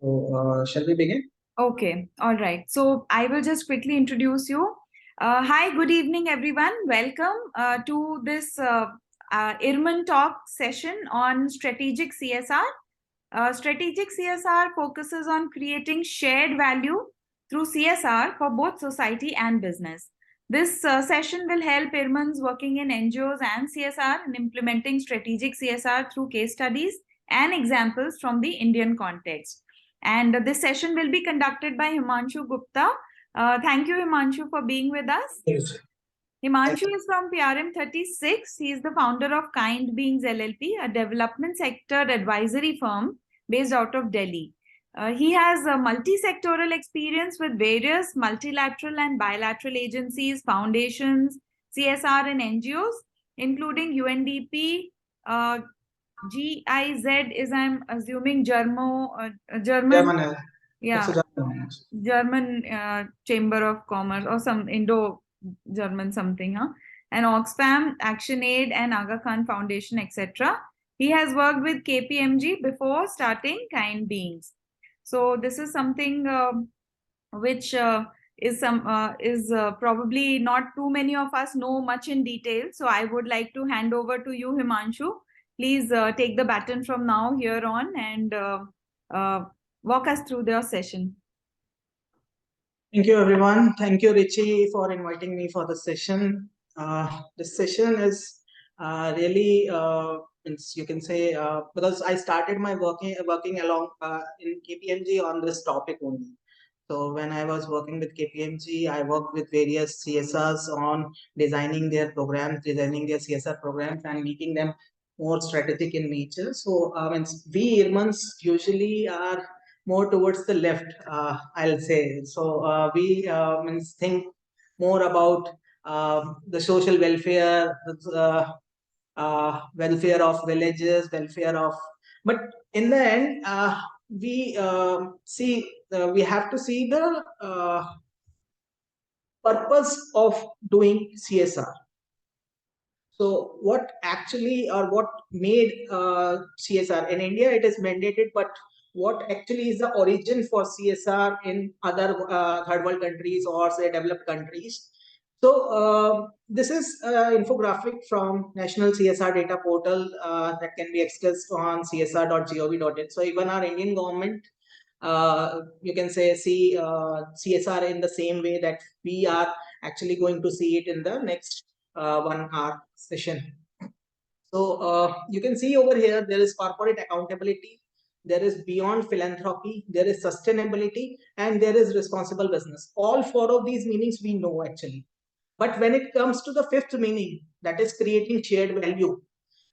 So, shall we begin? Okay, all right. So I will just quickly introduce you. Hi, good evening, everyone. Welcome to this IRMAN Talks session on strategic CSR. Strategic CSR focuses on creating shared value through CSR for both society and business. This session will help IRMANs working in NGOs and CSR in implementing strategic CSR through case studies and examples from the Indian context. And this session will be conducted by Himanshu Gupta. Thank you, Himanshu, for being with us. Yes. Himanshu is from PRM 36. He is the founder of KindBeings LLP, a development sector advisory firm based out of Delhi. He has a multi-sectoral experience with various multilateral and bilateral agencies, foundations, CSR and NGOs, including UNDP, GIZ is, I'm assuming, German, German. It's yeah, a German. German Chamber of Commerce or some Indo-German something, huh? And Oxfam, ActionAid, and Aga Khan Foundation, etc. He has worked with KPMG before starting KindBeings. So this is something which is probably not too many of us know much in detail. So I would like to hand over to you, Himanshu. Please take the baton from now here on and walk us through the session. Thank you, everyone. Thank you, Richie, for inviting me for the session. This session is really, you can say, because I started my working along in KPMG on this topic only. So when I was working with KPMG, I worked with various CSRs on designing their programs, designing their CSR programs, and making them more strategic in nature. So we IRMANs usually are more towards the left, I'll say. So we think more about the social welfare, welfare of villages, welfare of. But in the end, we have to see the purpose of doing CSR. So what actually or what made CSR in India? It is mandated, but what actually is the origin for CSR in other third world countries or say developed countries? So this is an infographic from National CSR Data Portal that can be accessed on csr.gov.in. So even our Indian government, you can say, see CSR in the same way that we are actually going to see it in the next 1 hour session. So you can see over here, there is corporate accountability, there is beyond philanthropy, there is sustainability, and there is responsible business. All 4 of these meanings we know actually. But when it comes to the 5th meaning, that is creating shared value,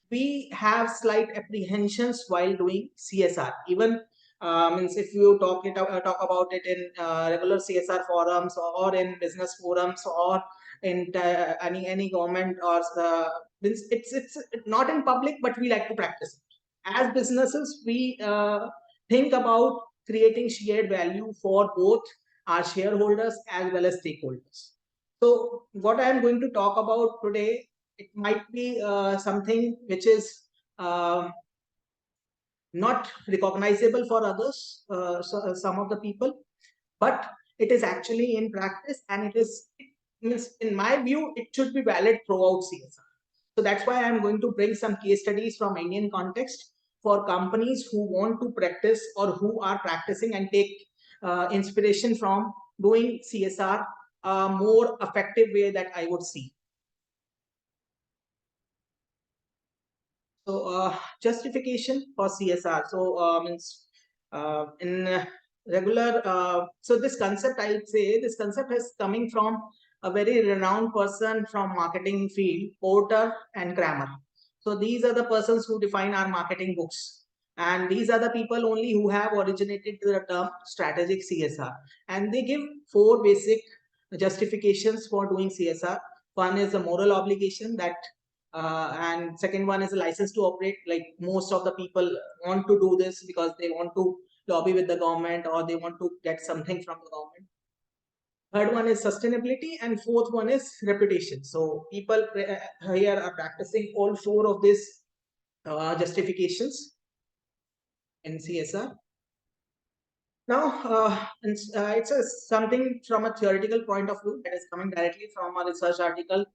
we have slight apprehensions while doing CSR. Even means if you talk about it in regular CSR forums or in business forums or in any government or it's not in public, but we like to practice it. As businesses, we think about creating shared value for both our shareholders as well as stakeholders. So what I am going to talk about today, it might be something which is not recognizable for others, some of the people, but it is actually in practice, and it means, in my view, it should be valid throughout CSR. So that's why I'm going to bring some case studies from Indian context for companies who want to practice or who are practicing and take inspiration from doing CSR more effective way that I would see. So justification for CSR. So means in regular. So this concept, I would say, this concept is coming from a very renowned person from marketing field, Porter and Kramer. So these are the persons who define our marketing books, and these are the people only who have originated the term strategic CSR, and they give 4 basic justifications for doing CSR. One is a moral obligation, that and second one is a license to operate. Like most of the people want to do this because they want to lobby with the government or they want to get something from the government. Third one is sustainability, and fourth one is reputation. So people here are practicing all 4 of these justifications in CSR. Now, it's something from a theoretical point of view that is coming directly from a research article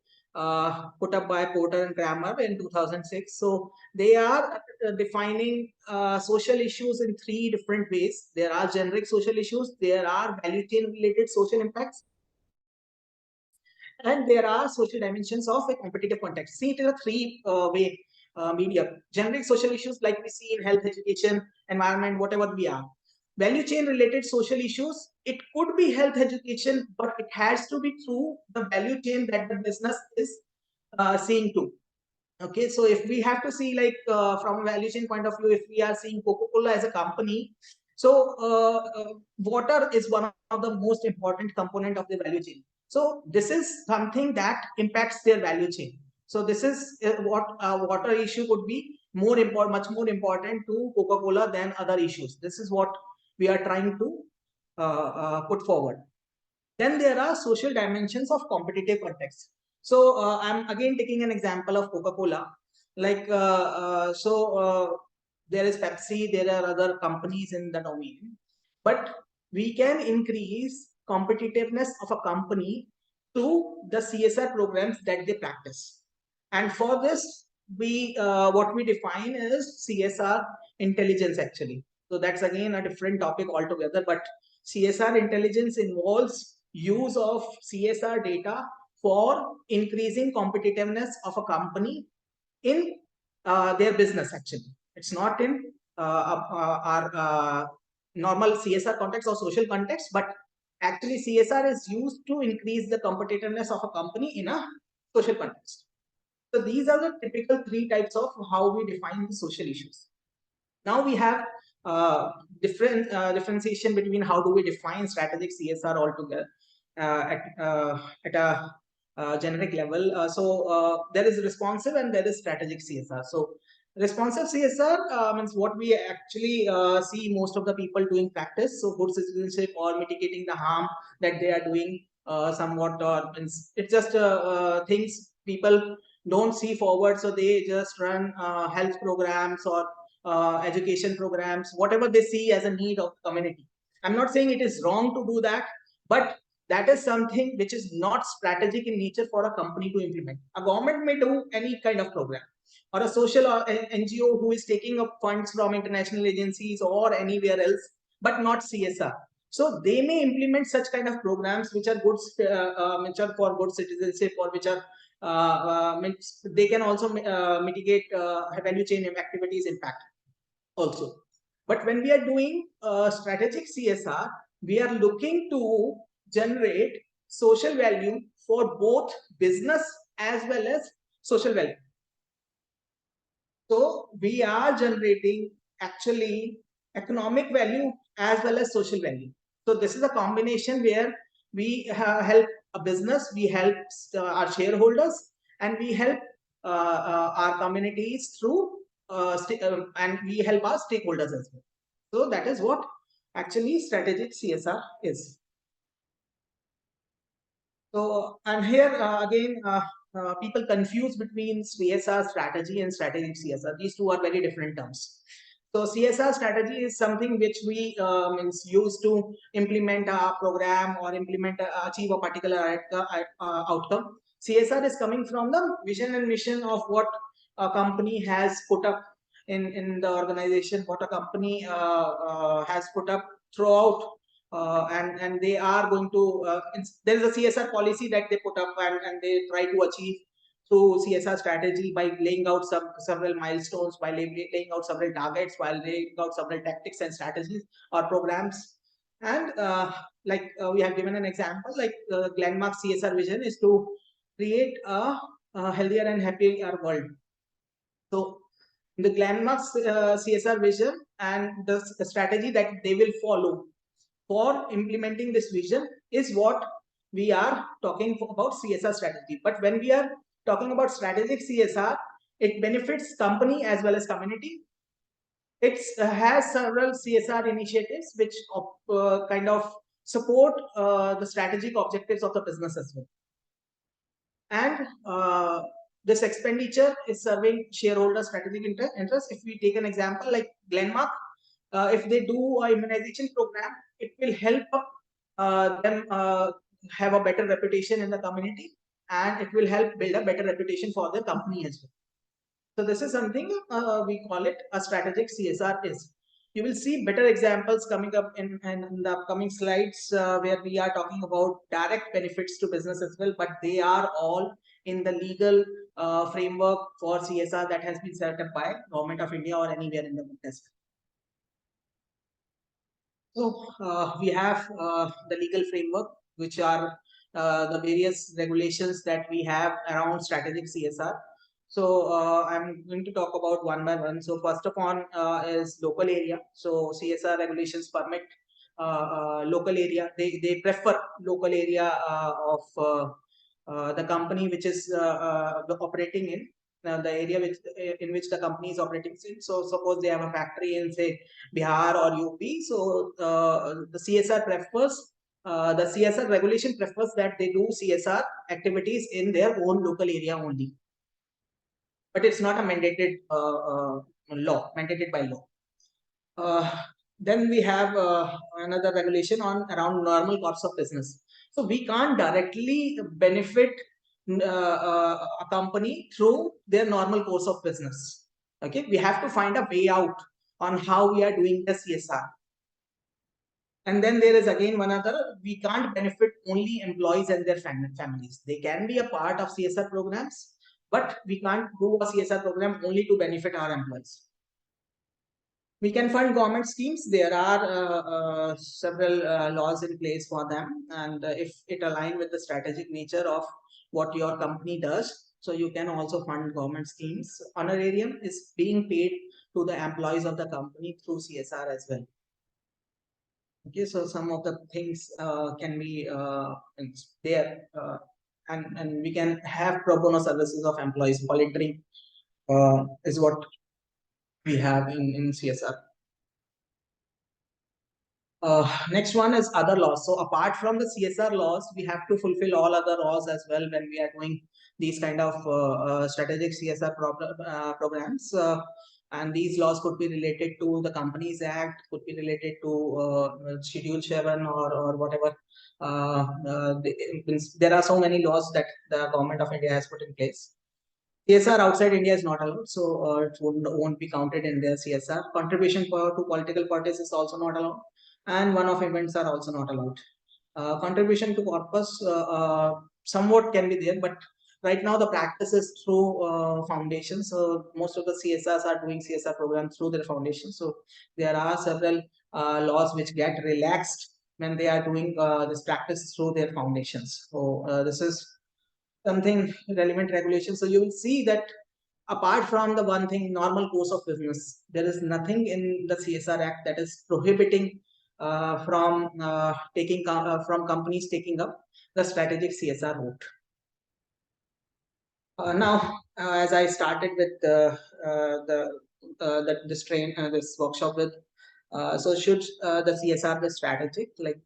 put up by Porter and Kramer in 2006. So they are defining social issues in three different ways. There are generic social issues, there are value chain related social impacts, and there are social dimensions of a competitive context. See, it is a three-way medium. Generic social issues like we see in health, education, environment, whatever we are. Value chain related social issues, it could be health, education, but it has to be through the value chain that the business is seeing to. Okay, so if we have to see like from a value chain point of view, if we are seeing Coca-Cola as a company, so water is one of the most important component of the value chain. So this is something that impacts their value chain. So this is what water issue could be more important, much more important to Coca-Cola than other issues. This is what we are trying to put forward. Then there are social dimensions of competitive context. So I'm again taking an example of Coca-Cola. Like there is Pepsi, there are other companies in the domain, but we can increase competitiveness of a company through the CSR programs that they practice. And for this, we what we define is CSR intelligence actually. So that's again a different topic altogether. But CSR intelligence involves use of CSR data for increasing competitiveness of a company in their business actually. It's not in our normal CSR context or social context, but actually CSR is used to increase the competitiveness of a company in a social context. So these are the typical three types of how we define the social issues. Now we have differentiation between how do we define strategic CSR altogether at a generic level. So there is responsive and there is strategic CSR. So responsive CSR means what we actually see most of the people doing practice. So good citizenship or mitigating the harm that they are doing somewhat, or it's just things people don't see forward, so they just run health programs or education programs, whatever they see as a need of the community. I'm not saying it is wrong to do that, but that is something which is not strategic in nature for a company to implement. A government may do any kind of program, or a social or NGO who is taking up funds from international agencies or anywhere else, but not CSR. So they may implement such kind of programs which are good, which are for good citizenship, or which are they can also mitigate value chain activities impact also. But when we are doing strategic CSR, we are looking to generate social value for both business as well as social value. So we are generating actually economic value as well as social value. So this is a combination where we help a business, we help our shareholders, and we help our communities through and we help our stakeholders as well. So that is what actually strategic CSR is. So and here again people confuse between CSR strategy and strategic CSR. These two are very different terms. So CSR strategy is something which we use to implement a program or achieve a particular outcome. CSR is coming from the vision and mission of what a company has put up in the organization, what a company has put up throughout, and they are going to there is a CSR policy that they put up, and they try to achieve through CSR strategy by laying out several milestones, by laying out several targets, while laying out several tactics and strategies or programs. And we have given an example, like Glenmark's CSR vision is to create a healthier and happier world. So the Glenmark's CSR vision and the strategy that they will follow for implementing this vision is what we are talking about CSR strategy. But when we are talking about strategic CSR, it benefits company as well as community. It has several CSR initiatives which kind of support the strategic objectives of the business as well. And this expenditure is serving shareholder strategic interest. If we take an example like Glenmark, if they do a immunization program, it will help them have a better reputation in the community, and it will help build a better reputation for the company as well. So this is something we call it a strategic CSR is. You will see better examples coming up in the upcoming slides where we are talking about direct benefits to business as well, but they are all in the legal framework for CSR that has been set up by Government of India or anywhere in the world as well. So we have the legal framework, which are the various regulations that we have around strategic CSR. So I'm going to talk about one by one. So first of all is local area. So CSR regulations permit local area. They prefer local area of the company which is operating in the area which in which the company is operating in. So suppose they have a factory in say Bihar or UP. So the CSR prefers the CSR regulation prefers that they do CSR activities in their own local area only, but it's not a mandated mandated by law. Then we have another regulation on around normal course of business. So we can't directly benefit a company through their normal course of business. Okay, we have to find a way out on how we are doing the CSR. And then there is again one other, we can't benefit only employees and their families. They can be a part of CSR programs, but we can't do a CSR program only to benefit our employees. We can fund government schemes. There are several laws in place for them, and if it aligns with the strategic nature of what your company does, so you can also fund government schemes. Honorarium is being paid to the employees of the company through CSR as well. Okay, so some of the things can be there, and we can have pro bono services of employees. Volunteering is what we have in CSR. Next one is other laws. So apart from the CSR laws, we have to fulfill all other laws as well when we are doing these kind of strategic CSR programs. And these laws could be related to the Companies Act, could be related to Schedule 7 or whatever. There are so many laws that the Government of India has put in place. CSR outside India is not allowed, so it won't be counted in their CSR. Contribution to political parties is also not allowed, and one-off events are also not allowed. Contribution to corpus somewhat can be there, but right now the practice is through foundations. So most of the CSRs are doing CSR programs through their foundation. So there are several laws which get relaxed when they are doing this practice through their foundations. So this is something relevant regulation. So you will see that apart from the one thing, normal course of business, there is nothing in the CSR Act that is prohibiting from companies taking up the strategic CSR route. Now, as I started with this workshop with, so should the CSR be strategic? Like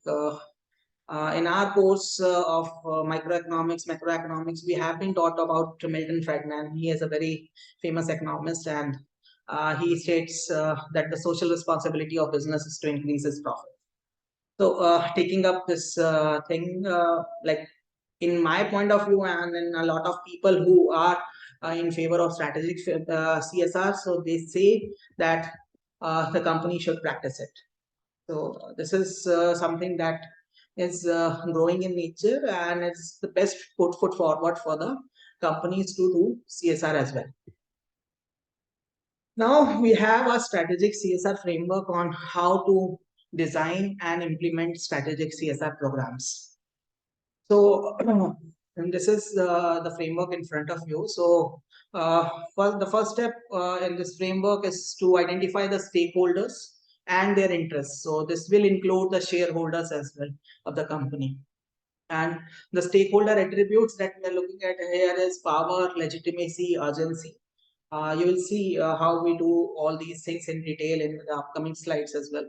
in our course of macroeconomics, we have been taught about Milton Friedman. He is a very famous economist, and he states that the social responsibility of business is to increase its profit. So taking up this thing, like in my point of view, and in a lot of people who are in favor of strategic CSR, so they say that the company should practice it. So this is something that is growing in nature, and it's the best foot forward for the companies to do CSR as well. Now we have a strategic CSR framework on how to design and implement strategic CSR programs. So and this is the framework in front of you. So the first step in this framework is to identify the stakeholders and their interests. So this will include the shareholders as well of the company. And the stakeholder attributes that we are looking at here is power, legitimacy, urgency. You will see how we do all these things in detail in the upcoming slides as well.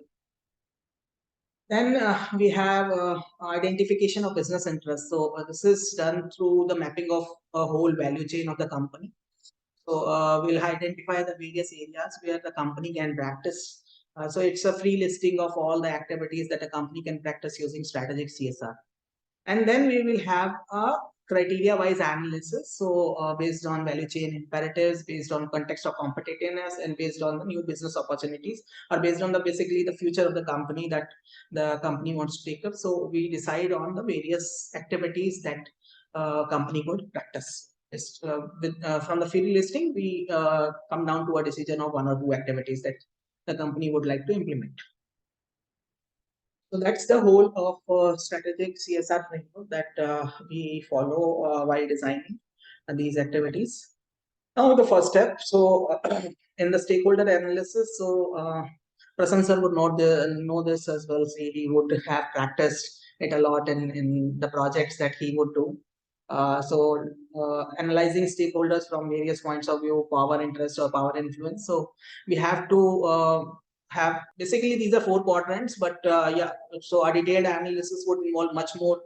Then we have identification of business interests. So this is done through the mapping of a whole value chain of the company. So we'll identify the various areas where the company can practice So it's a free listing of all the activities that a company can practice using strategic CSR. And then we will have a criteria wise analysis. So based on value chain imperatives, based on context of competitiveness, and based on the new business opportunities, or based on the basically the future of the company that the company wants to take up. So we decide on the various activities that company could practice. From the free listing, we come down to a decision of 1 or 2 activities that the company would like to implement. So that's the whole of strategic CSR framework that we follow while designing these activities. Now the first step. So in the stakeholder analysis, so Prasan sir would know this as well. See, he would have practiced it a lot in the projects that he would do. Analyzing stakeholders from various points of view, power, interest, or power influence. So we have to have basically these are 4 quadrants, but yeah, so a detailed analysis would involve much more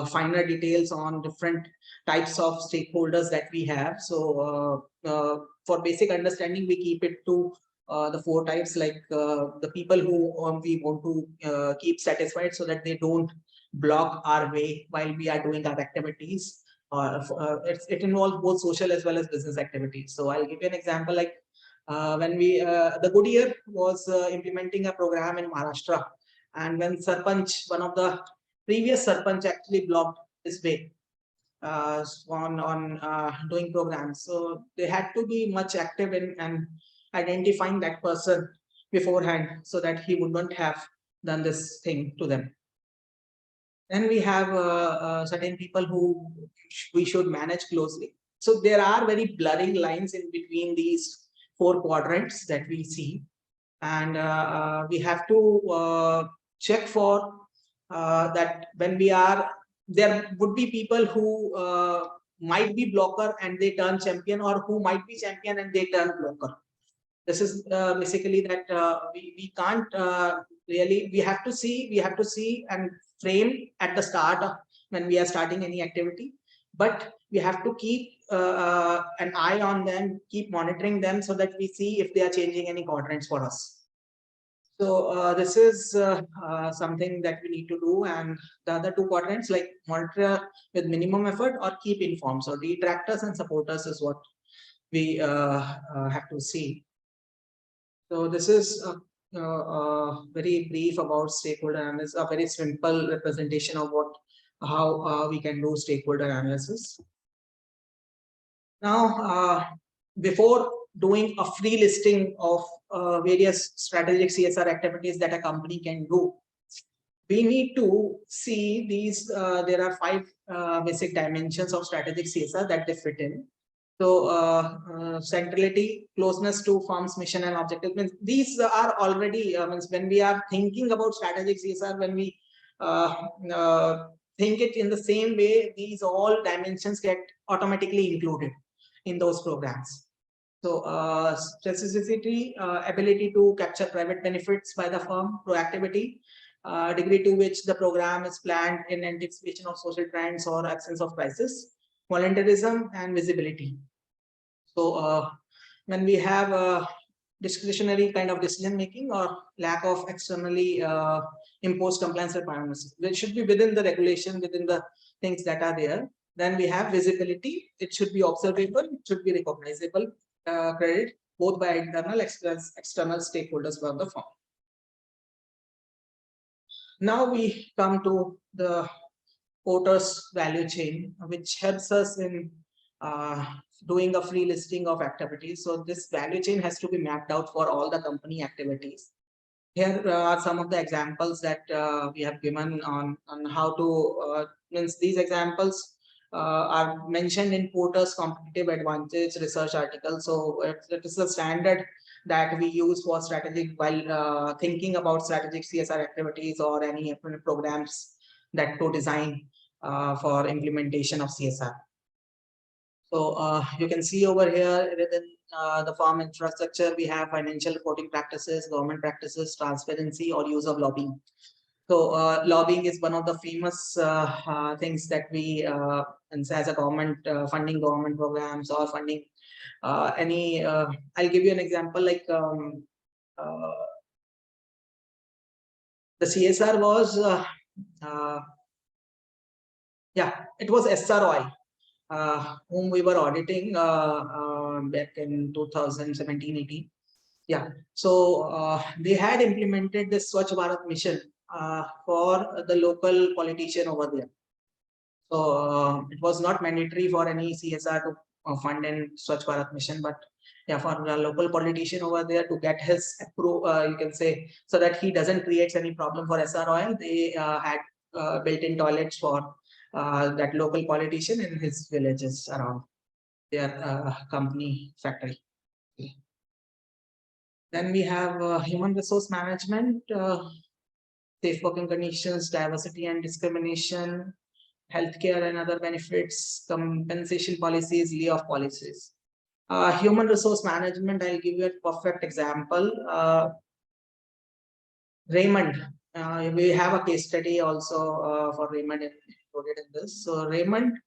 finer details on different types of stakeholders that we have. So for basic understanding, we keep it to the 4 types, like the people who we want to keep satisfied so that they don't block our way while we are doing our activities. It involves both social as well as business activities. So I'll give you an example, like when the Goodyear was implementing a program in Maharashtra, and when Sarpanch, one of the previous Sarpanch, actually blocked his way on doing programs. So they had to be much active in identifying that person beforehand so that he would not have done this thing to them. Then we have certain people who we should manage closely. So there are very blurring lines in between these 4 quadrants that we see, and we have to check for that when we are, there would be people who might be blocker and they turn champion, or who might be champion and they turn blocker. This is basically that we can't really, we have to see and frame at the start of when we are starting any activity, but we have to keep an eye on them, keep monitoring them so that we see if they are changing any quadrants for us. So this is something that we need to do. And the other 2 quadrants, like monitor with minimum effort or keep informed. So detractors and supporters is what we have to see. So this is very brief about stakeholder analysis, a very simple representation of how we can do stakeholder analysis. Now, before doing a free listing of various strategic CSR activities that a company can do, we need to see these. There are 5 basic dimensions of strategic CSR that they fit in. So centrality, closeness to firm's mission and objective, means these are already means when we are thinking about strategic CSR, when we think it in the same way, these all dimensions get automatically included in those programs. So specificity, ability to capture private benefits by the firm, proactivity, degree to which the program is planned in anticipation of social trends or absence of crisis, voluntarism, and visibility. So when we have a discretionary kind of decision making or lack of externally imposed compliance requirements, which should be within the regulation, within the things that are there. Then we have visibility. It should be observable, it should be recognizable credit both by internal external stakeholders for the firm. Now we come to the Porter's value chain, which helps us in doing a free listing of activities. So this value chain has to be mapped out for all the company activities. Here are some of the examples that we have given on how to, means these examples are mentioned in Porter's competitive advantage research article. So it is a standard that we use for strategic while thinking about strategic CSR activities or any programs that to design for implementation of CSR. So you can see over here within the firm infrastructure, we have financial reporting practices, government practices, transparency, or use of lobbying. So lobbying is one of the famous things that we, as a government, funding government programs or funding any. I'll give you an example, like The CSR was, it was SROI, whom we were auditing back in 2017-18. Yeah, so they had implemented this Swachh Bharat mission for the local politician over there. So it was not mandatory for any CSR to fund in Swachh Bharat mission, but yeah, for the local politician over there to get his approval, you can say, so that he doesn't create any problem for SROI, they had built-in toilets for that local politician in his villages around their company factory. Then we have human resource management, safe working conditions, diversity and discrimination, healthcare and other benefits, compensation policies, layoff policies. Human resource management, I'll give you a perfect example. Raymond, we have a case study also for Raymond included in this. So Raymond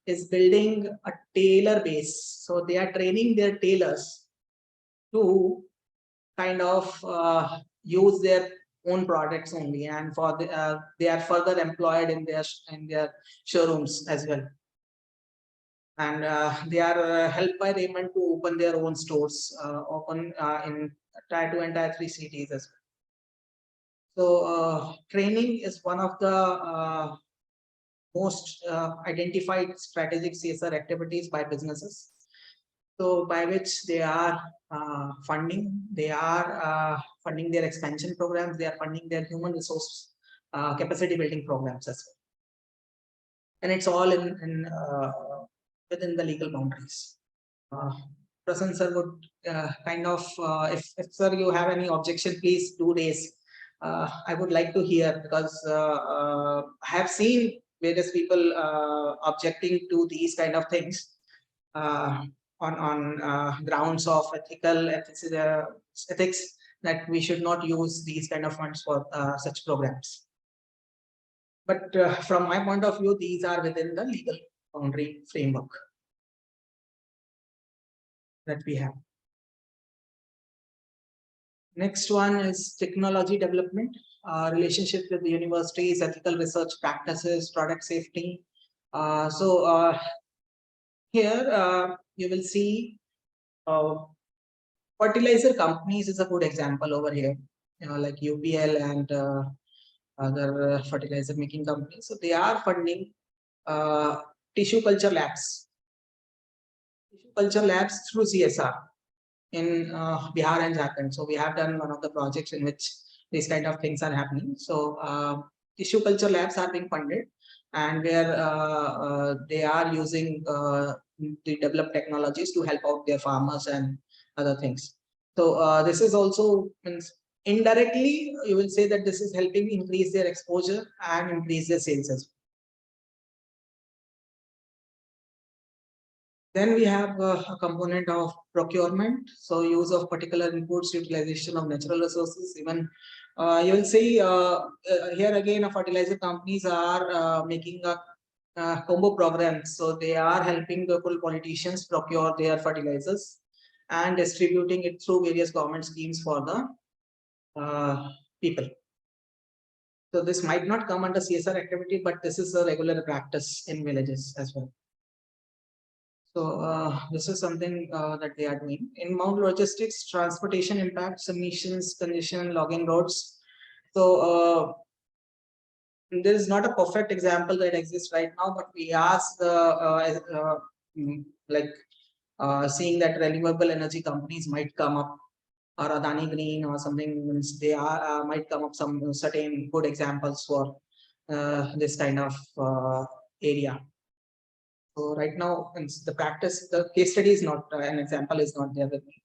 is building a tailor base. So they are training their tailors to kind of use their own products only, and for the, they are further employed in their showrooms as well. And they are helped by Raymond to open their own stores, open in Tier 2 and Tier 3 cities as well. So training is one of the most identified strategic CSR activities by businesses. So by which they are funding funding their expansion programs, they are funding their human resource capacity building programs as well. And it's all in within the legal boundaries. Prasanth sir would kind of, if sir you have any objection, please do raise. I would like to hear, because I have seen various people objecting to these kind of things on grounds of ethics, that we should not use these kind of funds for such programs. But from my point of view, these are within the legal boundary framework that we have. Next one is technology development, relationship with the universities, ethical research practices, product safety. Here you will see fertilizer companies is a good example over here, like UPL and other fertilizer making companies. So they are funding tissue culture labs through CSR in Bihar and Jharkhand. So we have done one of the projects in which these kind of things are happening. So tissue culture labs are being funded, and where they are using the developed technologies to help out their farmers and other things. So this is also means indirectly you will say that this is helping increase their exposure and increase their sales as well. Then we have a component of procurement. So use of particular inputs, utilization of natural resources. Even you will see here again, fertilizer companies are making a combo program. So they are helping local politicians procure their fertilizers and distributing it through various government schemes for the people. So this might not come under CSR activity, but this is a regular practice in villages as well. So this is something that they are doing. Inbound logistics, transportation impacts, emissions, congestion, logging roads. So there is not a perfect example that exists right now, but we ask seeing that renewable energy companies might come up, or Adani Green or something, means they are might come up some certain good examples for this kind of area. So right now, the practice, the case study is not, an example is not there with me.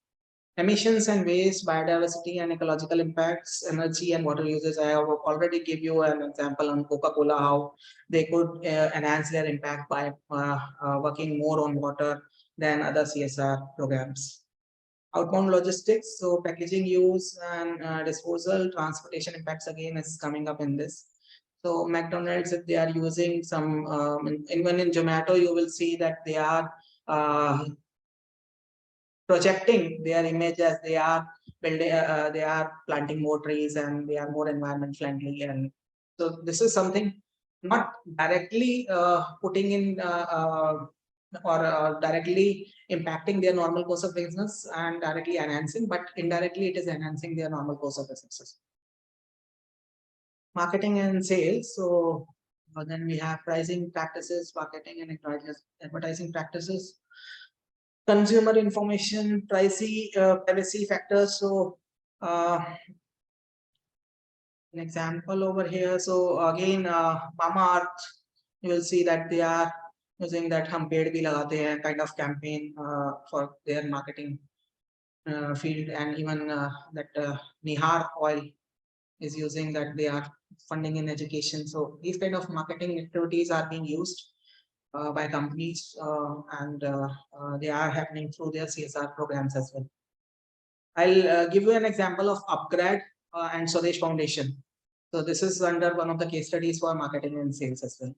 Emissions and waste, biodiversity and ecological impacts, energy and water uses. I have already give you an example on Coca-Cola, how they could enhance their impact by working more on water than other CSR programs. Outbound logistics, so packaging use and disposal, transportation impacts again is coming up in this. So McDonald's, if they are using some, even in Zomato, you will see that they are projecting their image as they are they are planting more trees and they are more environment friendly. And so this is something not directly putting in or directly impacting their normal course of business and directly enhancing, but indirectly it is enhancing their normal course of businesses. Marketing and sales. So then we have pricing practices, marketing and advertising practices, consumer information, privacy factors. So an example over here. So again, Mama Earth, you will see that they are using that hum ped bhi lagate hain kind of campaign for their marketing field, and even that Nihar oil is using that they are funding in education. So these kind of marketing activities are being used by companies and they are happening through their CSR programs as well. I'll give you an example of Upgrade and Swadesh Foundation. So this is under one of the case studies for marketing and sales as well.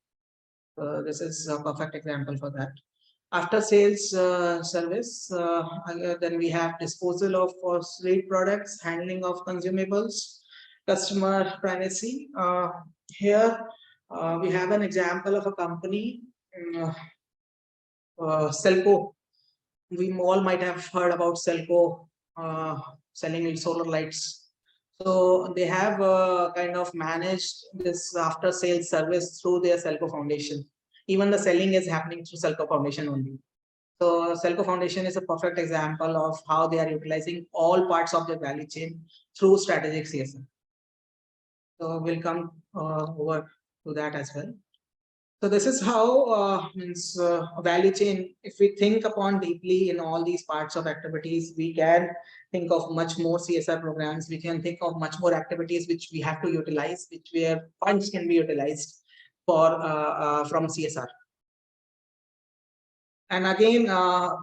This is a perfect example for that. After sales service, then we have disposal of obsolete products, handling of consumables, customer privacy. Here we have an example of a company, Selco. We all might have heard about Selco selling solar lights. So they have kind of managed this after sales service through their Selco Foundation. Even the selling is happening through Selco Foundation only. So Selco Foundation is a perfect example of how they are utilizing all parts of the value chain through strategic CSR. So we'll come over to that as well. So this is how means a value chain. If we think upon deeply in all these parts of activities, we can think of much more CSR programs. We can think of much more activities which we have to utilize, which where funds can be utilized for from CSR. And again,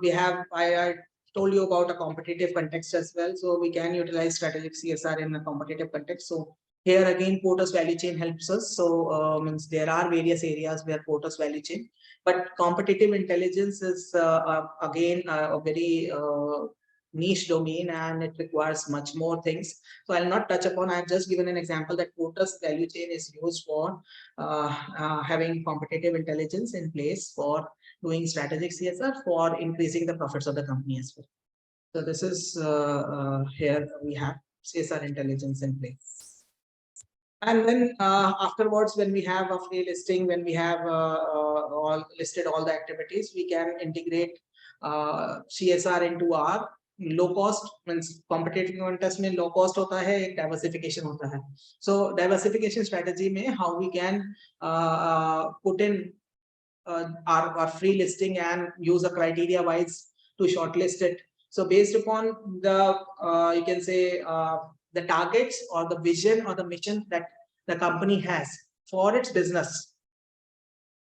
we have I told you about a competitive context as well. So we can utilize strategic CSR in a competitive context. So here again, Porter's value chain helps us. So means there are various areas where Porter's value chain, but competitive intelligence is again a very niche domain and it requires much more things. So I'll not touch upon. I've just given an example that Porter's value chain is used for having competitive intelligence in place for doing strategic CSR for increasing the profits of the company as well. So this is here we have CSR intelligence in place. And then afterwards, when we have a free listing, when we have all listed all the activities, we can integrate CSR into our low cost means competitive contest में low cost होता है एक diversification होता है. So diversification strategy में how we can put in our free listing and use a criteria wise to shortlist it. So based upon the you can say the targets or the vision or the mission that the company has for its business,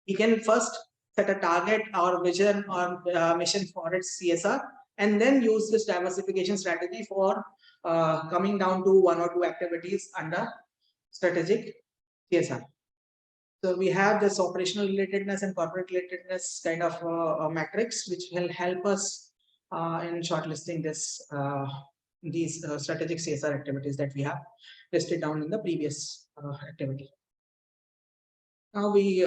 we can first set a target or vision or mission for its CSR and then use this diversification strategy for coming down to one or two activities under strategic CSR. So we have this operational relatedness and corporate relatedness kind of matrix, which will help us in shortlisting these strategic CSR activities that we have listed down in the previous activity. Now we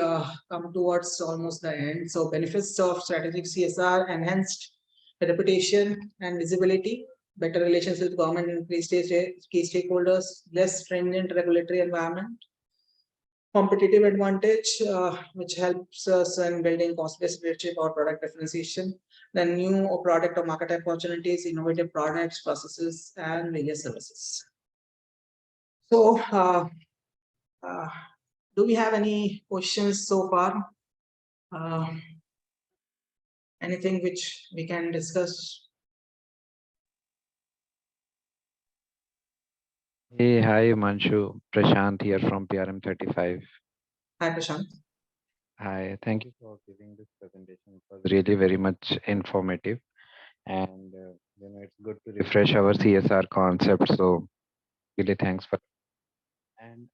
come towards almost the end. So benefits of strategic CSR: enhanced reputation and visibility, better relations with government and key stakeholders, less stringent regulatory environment, competitive advantage, which helps us in building cost-based leadership or product differentiation, then new product or market opportunities, innovative products, processes, and various services. So, do we have any questions so far? Anything which we can discuss? Hey, hi, Himanshu. Prashant here from PRM 35. Hi, Prashant. Hi, thank you for giving this presentation. It was really very much informative, and it's good to refresh our CSR concept. So, really thanks for. And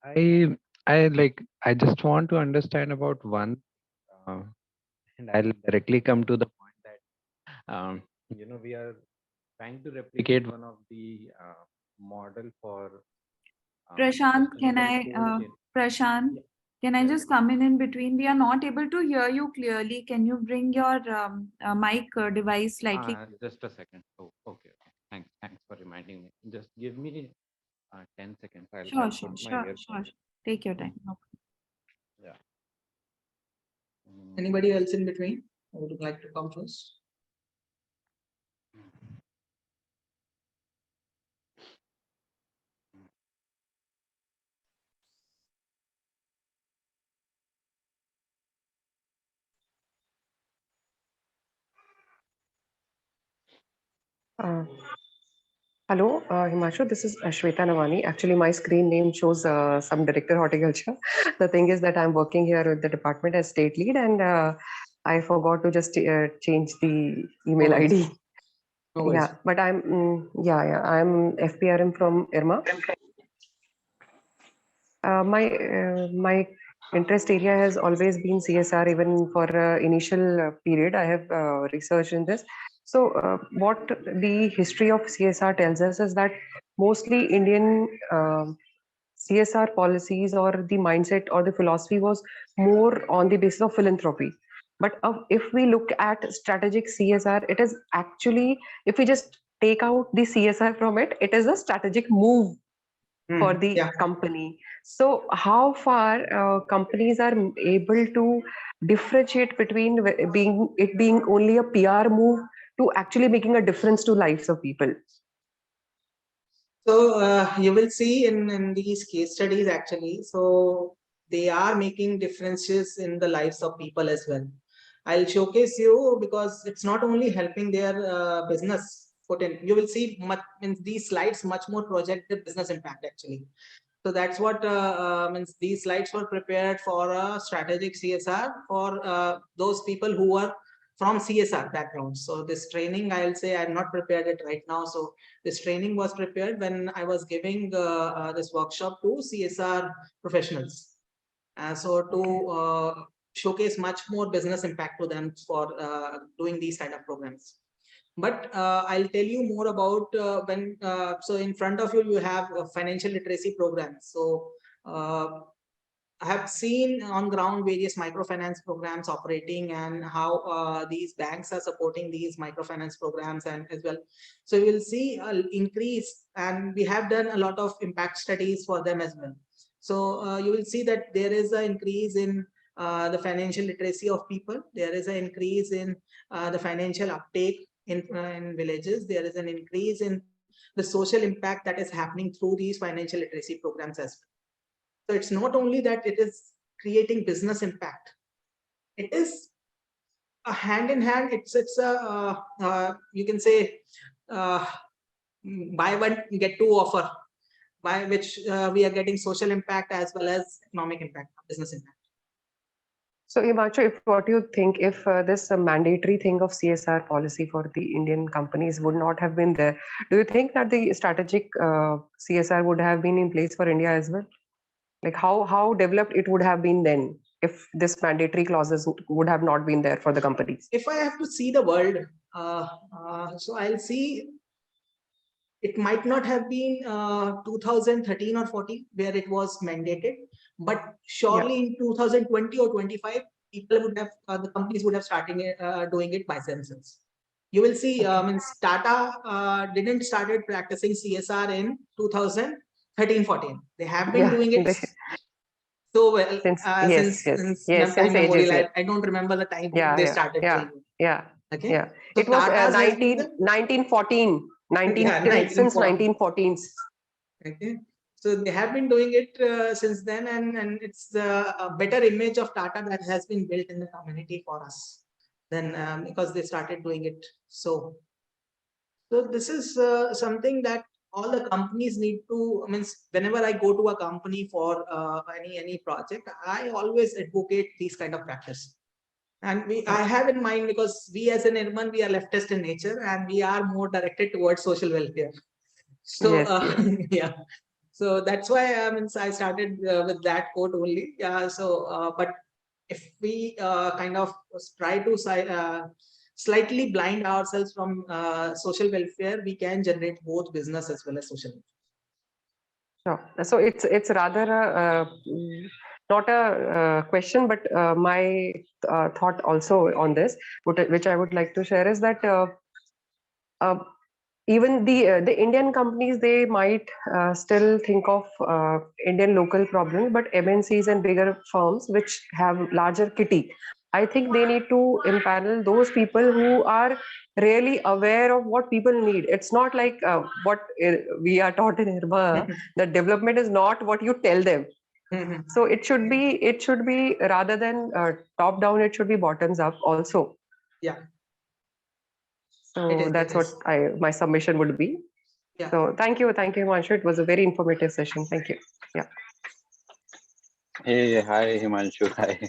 I just want to understand about one, and I'll directly come to the point that we are trying to replicate one of the model for Prashant, can sustainable I, cold chain. Prashant, Yeah, can I yeah, just come in between? We are not able to hear you clearly. Can you bring your mic device slightly? just a second. Oh, okay. Thanks for reminding me. Just give me 10 seconds. I'll put my earphone. Take your time. No Yeah. Anybody else in between who would like to come first? Hello, Himanshu. This is Shweta Navani. Actually, my screen name shows some director horticulture. The thing is that I'm working here with the department as state lead, and I forgot to just change the email worries. ID. No worries. Yeah, but I'm FPRM from Irma. My interest area has always been CSR. Even for initial period, I have researched in this. So, what the history of CSR tells us is that mostly Indian CSR policies or the mindset or the philosophy was more on the basis of philanthropy. But if we look at strategic CSR, it is actually, if we just take out the CSR from it, it is a strategic move for the company. So how far companies are able to differentiate between being only a PR move to actually making a difference to lives of people? So you will see in these case studies actually, so they are making differences in the lives of people as well. I'll showcase you because it's not only helping their business put in. You will see much in these slides much more projected business impact actually. So that's what means these slides were prepared for a strategic CSR for those people who are from CSR background. So this training, I'll say I'm not prepared it right now. So this training was prepared when I was giving this workshop to CSR professionals. So to showcase much more business impact to them for doing these kind of programs. But I'll tell you more about when. So in front of you, you have a financial literacy program. So I have seen on ground various microfinance programs operating and how these banks are supporting these microfinance programs and as well. So you will see an increase, and we have done a lot of impact studies for them as well. So you will see that there is an increase in the financial literacy of people. There is an increase in the financial uptake in villages. There is an increase in the social impact that is happening through these financial literacy programs as well. So it's not only that it is creating business impact. It is a hand in hand. It's a you can say uh, buy one get two offer, by which we are getting social impact as well as economic impact, business impact. So, Himanshu, if what you think, if this mandatory thing of CSR policy for the Indian companies would not have been there, do you think that the strategic CSR would have been in place for India as well? Like how developed it would have been then if this mandatory clauses would have not been there for the companies? If I have to see the world, so I'll see it might not have been 2013 or 14 where it was mandated, but surely in 2020 or 25, people would have the companies would have started doing it by themselves. You will see, Tata didn't started practicing CSR in 2013-14. They have been doing it so well since time memorial. I don't remember the time they started doing it. Okay, so it was Tata's has been 1914 since 1914s. Okay, so they have been doing it since then, and it's a better image of Tata that has been built in the community for us then because they started doing it. So this is something that all the companies need to. I mean, whenever I go to a company for any project, I always advocate these kind of practice. And I have in mind because we as an IRMAN, we are leftist in nature and we are more directed towards social welfare. So yeah, so that's why I started with that quote only. But if we kind of try to slightly blind ourselves from social welfare, we can generate both business as well as social welfare. Sure. So it's rather not a question, but my thought also on this, which I would like to share, is that uh, even the Indian companies, they might still think of Indian local problems, but MNCs and bigger firms which have larger kitty, I think they need to empanel those people who are really aware of what people need. It's not like what we are taught in Irma, that development is not what you tell them. So it should be rather than top down, it should be bottoms up also. Yeah. So that's what my submission would be. Yeah. So thank you, Himanshu. It was a very informative session. Thank you. Yeah. Hey, hi Himanshu. Hi.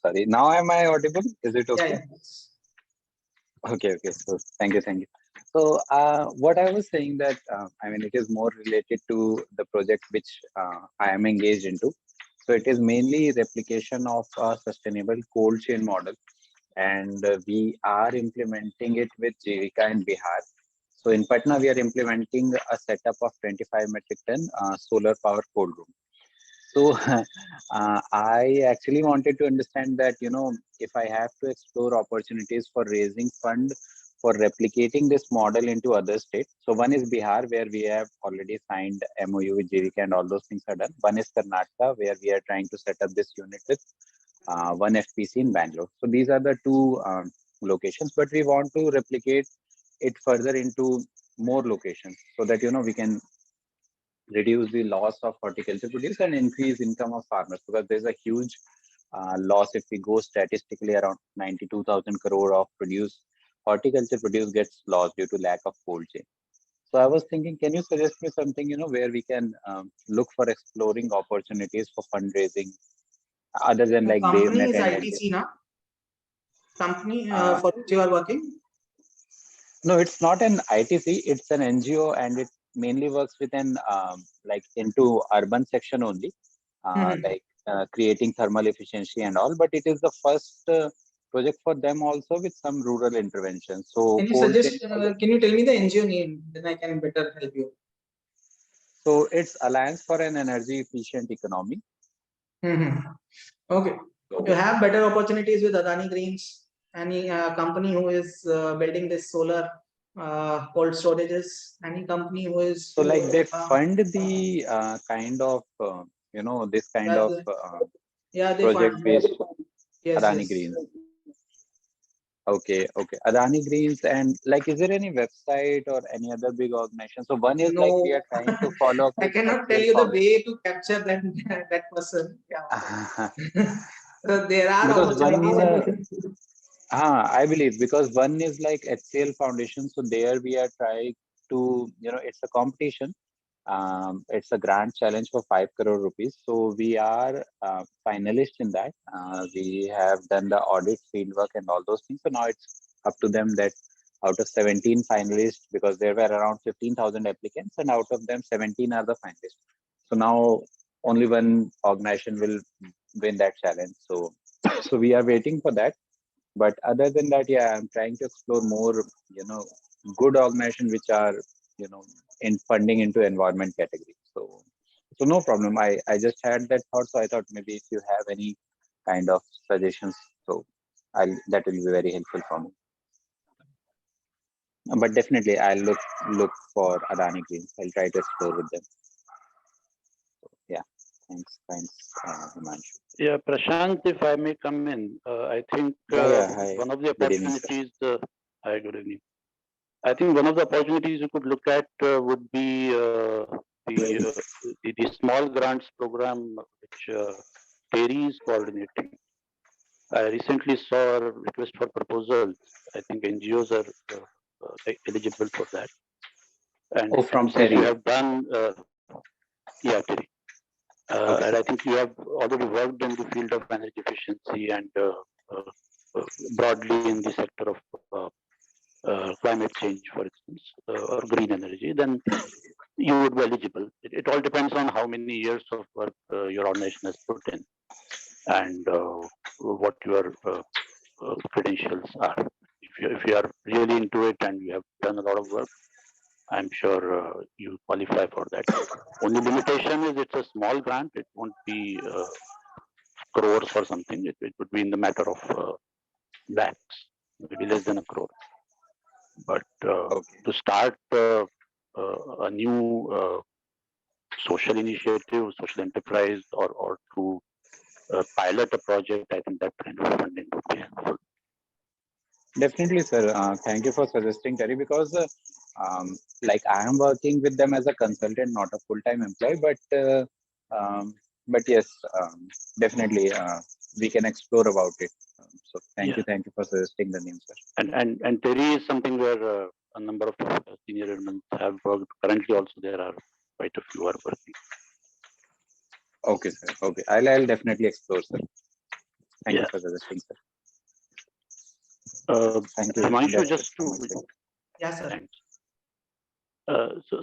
Sorry. Now am I audible? Is it okay? Yeah. Okay. So thank you. So what I was saying that I mean, it is more related to the project which I am engaged into. So it is mainly replication of a sustainable cold chain model, and we are implementing it with Jivika in Bihar. So in Patna, we are implementing a setup of 25 metric ton solar power cold room. So I actually wanted to understand that, if I have to explore opportunities for raising fund for replicating this model into other states. So one is Bihar, where we have already signed MOU with JVK and all those things are done. One is Karnataka, where we are trying to set up this unit with one FPC in Bangalore. So these are the two locations, but we want to replicate it further into more locations so that, we can reduce the loss of horticulture produce and increase income of farmers, because there's a huge loss if we go statistically. Around 92,000 crore of horticulture produce gets lost due to lack of cold chain. So I was thinking, can you suggest me something, where we can look for exploring opportunities for fundraising other than like company BaseNet is and ITC now? Company uh, for which you are working? No, it's not an ITC. It's an NGO, and it mainly works with an like into urban section only, like creating thermal efficiency and all. But it is the first project for them also with some rural intervention. So Can you cold chain. suggest? Can you tell me the NGO name? Then I can better help you. So it's Alliance for an Energy Efficient Economy. Okay. You have better opportunities with Adani Greens, any company who is building this solar cold storages, any company who is. So like they fund the kind of, this kind of they project fund. based Yes, Adani yes. Greens. Okay. Adani Greens, and like, is there any website or any other big organization? So one is like we are trying to follow. I cannot tell you the way to capture that person. Yeah. So there are Because opportunities. I believe, because one is like HCL Foundation. So there we are trying to, it's a competition. It's a grand challenge for 5 crore rupees. So we are finalists in that. We have done the audit, fieldwork, and all those things. So now it's up to them that out of 17 finalists, because there were around 15,000 applicants, and out of them 17 are the finalists. So now only one organization will win that challenge. So so we are waiting for that. But other than that, yeah, I'm trying to explore more, good organizations which are, in funding into environment category. So no problem. I just had that thought. So I thought maybe if you have any kind of suggestions, so that will be very helpful for me. But definitely I'll look for Adani Greens. I'll try to explore with them. So, yeah. Thanks, Himanshu. Yeah, Prashant, if I may come in, I think Hi. one of the Good evening, opportunities. Hi, good evening. I think one of the opportunities you could look at would be the small grants program which Terry is coordinating. I recently saw a request for proposals. I think NGOs are eligible for that. And from since Terry. you have done, yeah, Terry. Okay. And I think you have already worked in the field of energy efficiency and broadly in the sector of climate change, for instance, or green energy, then you would be eligible. It all depends on how many years of work your organization has put in and what your credentials are. If if you are really into it and you have done a lot of work, I'm sure you qualify for that. Only limitation is it's a small grant. It won't be crores or something. It would be in the matter of lakhs, maybe less than a crore. But to start a new social initiative, social enterprise, or to pilot a project, I think that kind of funding would be helpful. Definitely, sir. Thank you for suggesting, Terry, because like I am working with them as a consultant, not a full-time employee, but yes, definitely we can explore about it. So thank you for suggesting the name, sir. And Terry is something where a number of senior IRMANs have worked. Currently, also there are quite a few are working. Okay, sir. Okay, I'll definitely explore, sir. Thank you for suggesting, sir. Thank you. Himanshu, just to yes, sir. Thanks.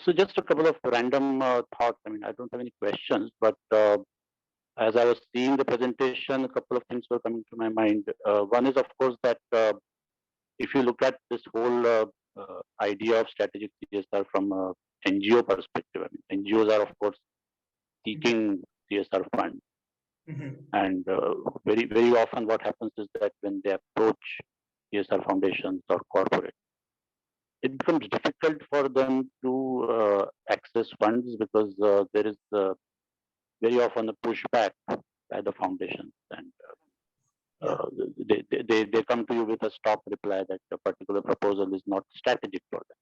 So just a couple of random thoughts. I mean, I don't have any questions, but as I was seeing the presentation, a couple of things were coming to my mind. One is, of course, that if you look at this whole idea of strategic CSR from a NGO perspective, I mean, NGOs are, of course, seeking CSR funds. And very often what happens is that when they approach CSR foundations or corporate, it becomes difficult for them to access funds because there is very often a pushback by the foundations, and they come to you with a stop reply that a particular proposal is not strategic for them.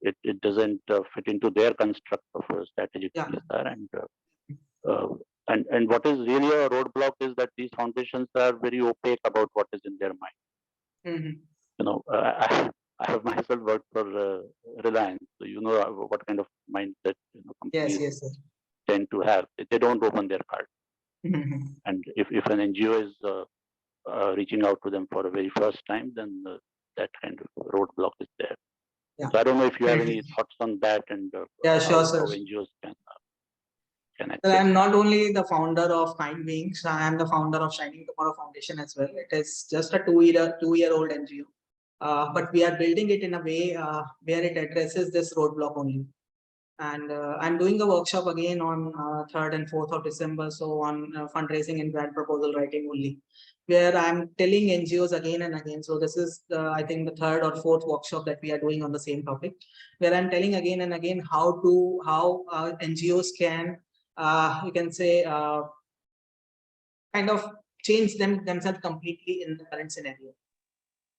It doesn't fit into their construct of a strategic CSR, and what is really a roadblock is that these foundations are very opaque about what is in their mind. You know, I have myself worked for Reliance, so you know what kind of mindset companies tend to have. They don't open their card, and if an NGO is reaching out to them for the very first time, then that kind of roadblock is there. So I don't know if you have any thoughts on that, and sure, sir. how NGOs can access. Well, I'm not only the founder of KindBeings, I am the founder of Shining Tomorrow Foundation as well. It is just a two-year-old NGO. But we are building it in a way where it addresses this roadblock only. And I'm doing a workshop again on 3rd and 4th of December, so on fundraising and grant proposal writing only, where I'm telling NGOs again and again. So this is, I think, the 3rd or 4th workshop that we are doing on the same topic, where I'm telling again and again how NGOs can, you can say, kind of change themselves completely in the current scenario.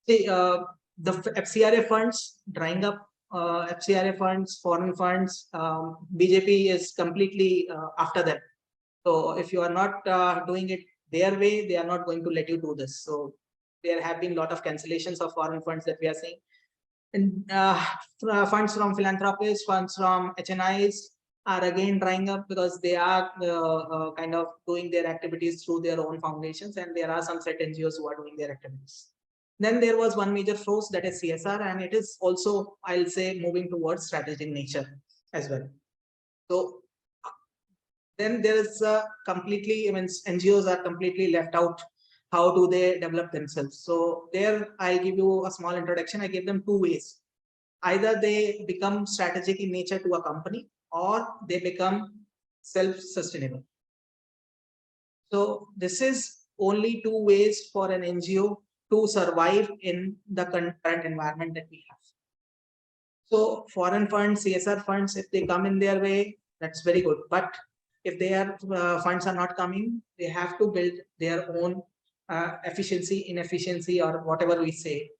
See, the FCRA funds drying up, FCRA funds, foreign funds, BJP is completely after them. So if you are not doing it their way, they are not going to let you do this. So there have been a lot of cancellations of foreign funds that we are seeing. And funds from philanthropists, funds from HNIs are again drying up because they are kind of doing their activities through their own foundations, and there are some set NGOs who are doing their activities. Then there was one major force, that is CSR, and it is also, I'll say, moving towards strategic nature as well. So then there is completely, I mean, NGOs are completely left out. How do they develop themselves? So there, I'll give you a small introduction. I gave them two ways. Either they become strategic in nature to a company, or they become self-sustainable. So this is only two ways for an NGO to survive in the current environment that we have. So foreign funds, CSR funds, if they come in their way, that's very good. But if their funds are not coming, they have to build their own efficiency, inefficiency, or whatever we say.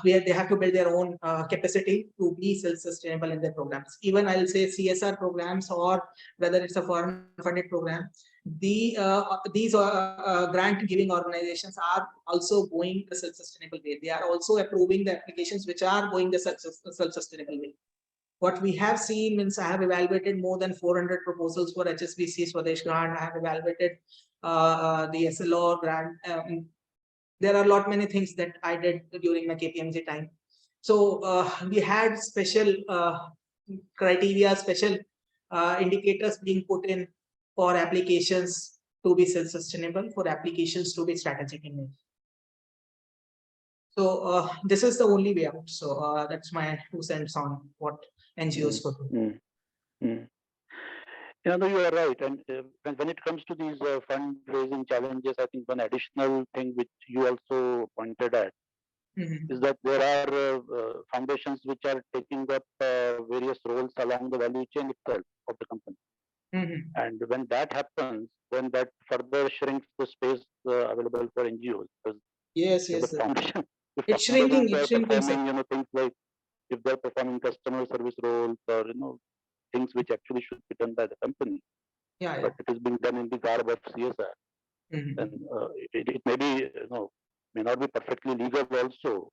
They have to build their own capacity to be self-sustainable in their programs. Even I'll say CSR programs, or whether it's a foreign funded program, these grant giving organizations are also going the self-sustainable way. They are also approving the applications which are going the self-sustainable way. What we have seen means, I have evaluated more than 400 proposals for HSBC Swadesh grant. I have evaluated the SLO grant. There are many things that I did during my KPMG time. So we had special criteria, special indicators being put in for applications to be self-sustainable, for applications to be strategic in nature. So this is the only way out. So that's my 2 cents on what NGOs could do. You know, you are right. And when it comes to these fundraising challenges, I think one additional thing which you also pointed at is that there are foundations which are taking up various roles along the value chain itself of the company. And when that happens, then that further shrinks the space available for NGOs. Because Yes, if yes. the foundation, if It's foundations shrinking. It's are shrinking. performing, things like if they're performing customer service roles or things which actually should be done by the company, Yeah, but it is being done in the garb of CSR, then it may be may not be perfectly legal also.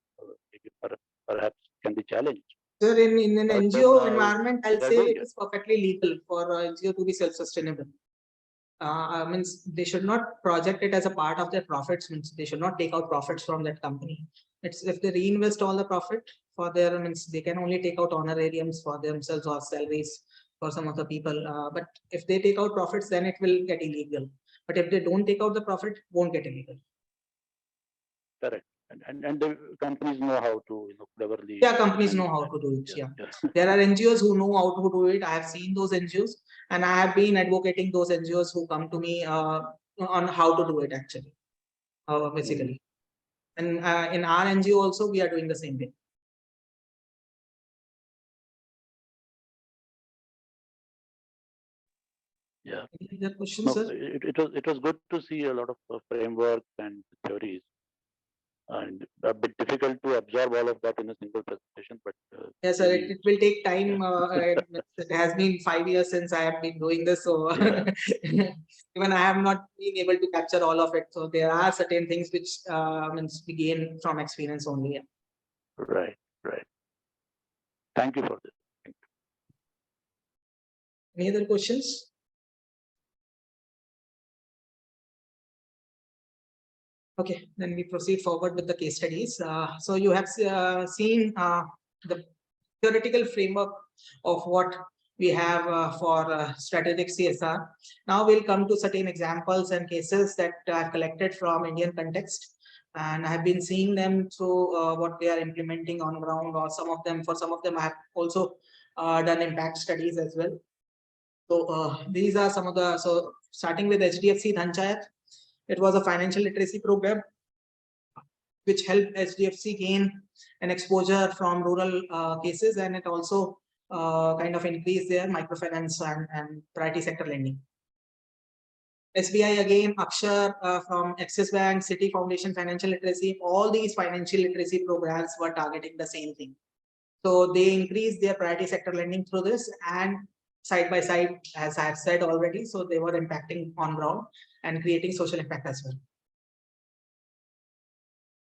Maybe perhaps can be challenged. Sir, in an But NGO then, environment, I'll they're say doing it is perfectly legal for NGO to be self-sustainable. Means they should not project it as a part of their profits. Means they should not take out profits from that company. It's if they reinvest all the profit for their means they can only take out honorariums for themselves or salaries for some of the people. But if they take out profits, then it will get illegal. But if they don't take out the profit, won't get illegal. Correct. And the companies know how to cleverly. Yeah, companies know how to do it. Yeah. There are NGOs who know how to do it. I have seen those NGOs, and I have been advocating those NGOs who come to me on how to do it actually, basically. And in our NGO also, we are doing the same thing. Yeah. Any other questions, sir? It was good to see a lot of frameworks and theories. And a bit difficult to absorb all of that in a single presentation, but yes, sir. It will take time. It has been 5 years since I have been doing this, so even I have not been able to capture all of it. So there are certain things which means we gain from experience only. Yeah. Right. Thank you for this. Thank you. Any other questions? Okay, then we proceed forward with the case studies. So you have seen the theoretical framework of what we have for strategic CSR. Now we'll come to certain examples and cases that are collected from Indian context. And I have been seeing them through what they are implementing on ground, or some of them, I have also done impact studies as well. So these are some of the, so starting with HDFC Dhanchayat, it was a financial literacy program which helped HDFC gain an exposure from rural cases, and it also kind of increased their microfinance and priority sector lending. SBI again, Akshar from Axis Bank, City Foundation Financial Literacy, all these financial literacy programs were targeting the same thing. So they increased their priority sector lending through this, and side by side, as I have said already, so they were impacting on ground and creating social impact as well.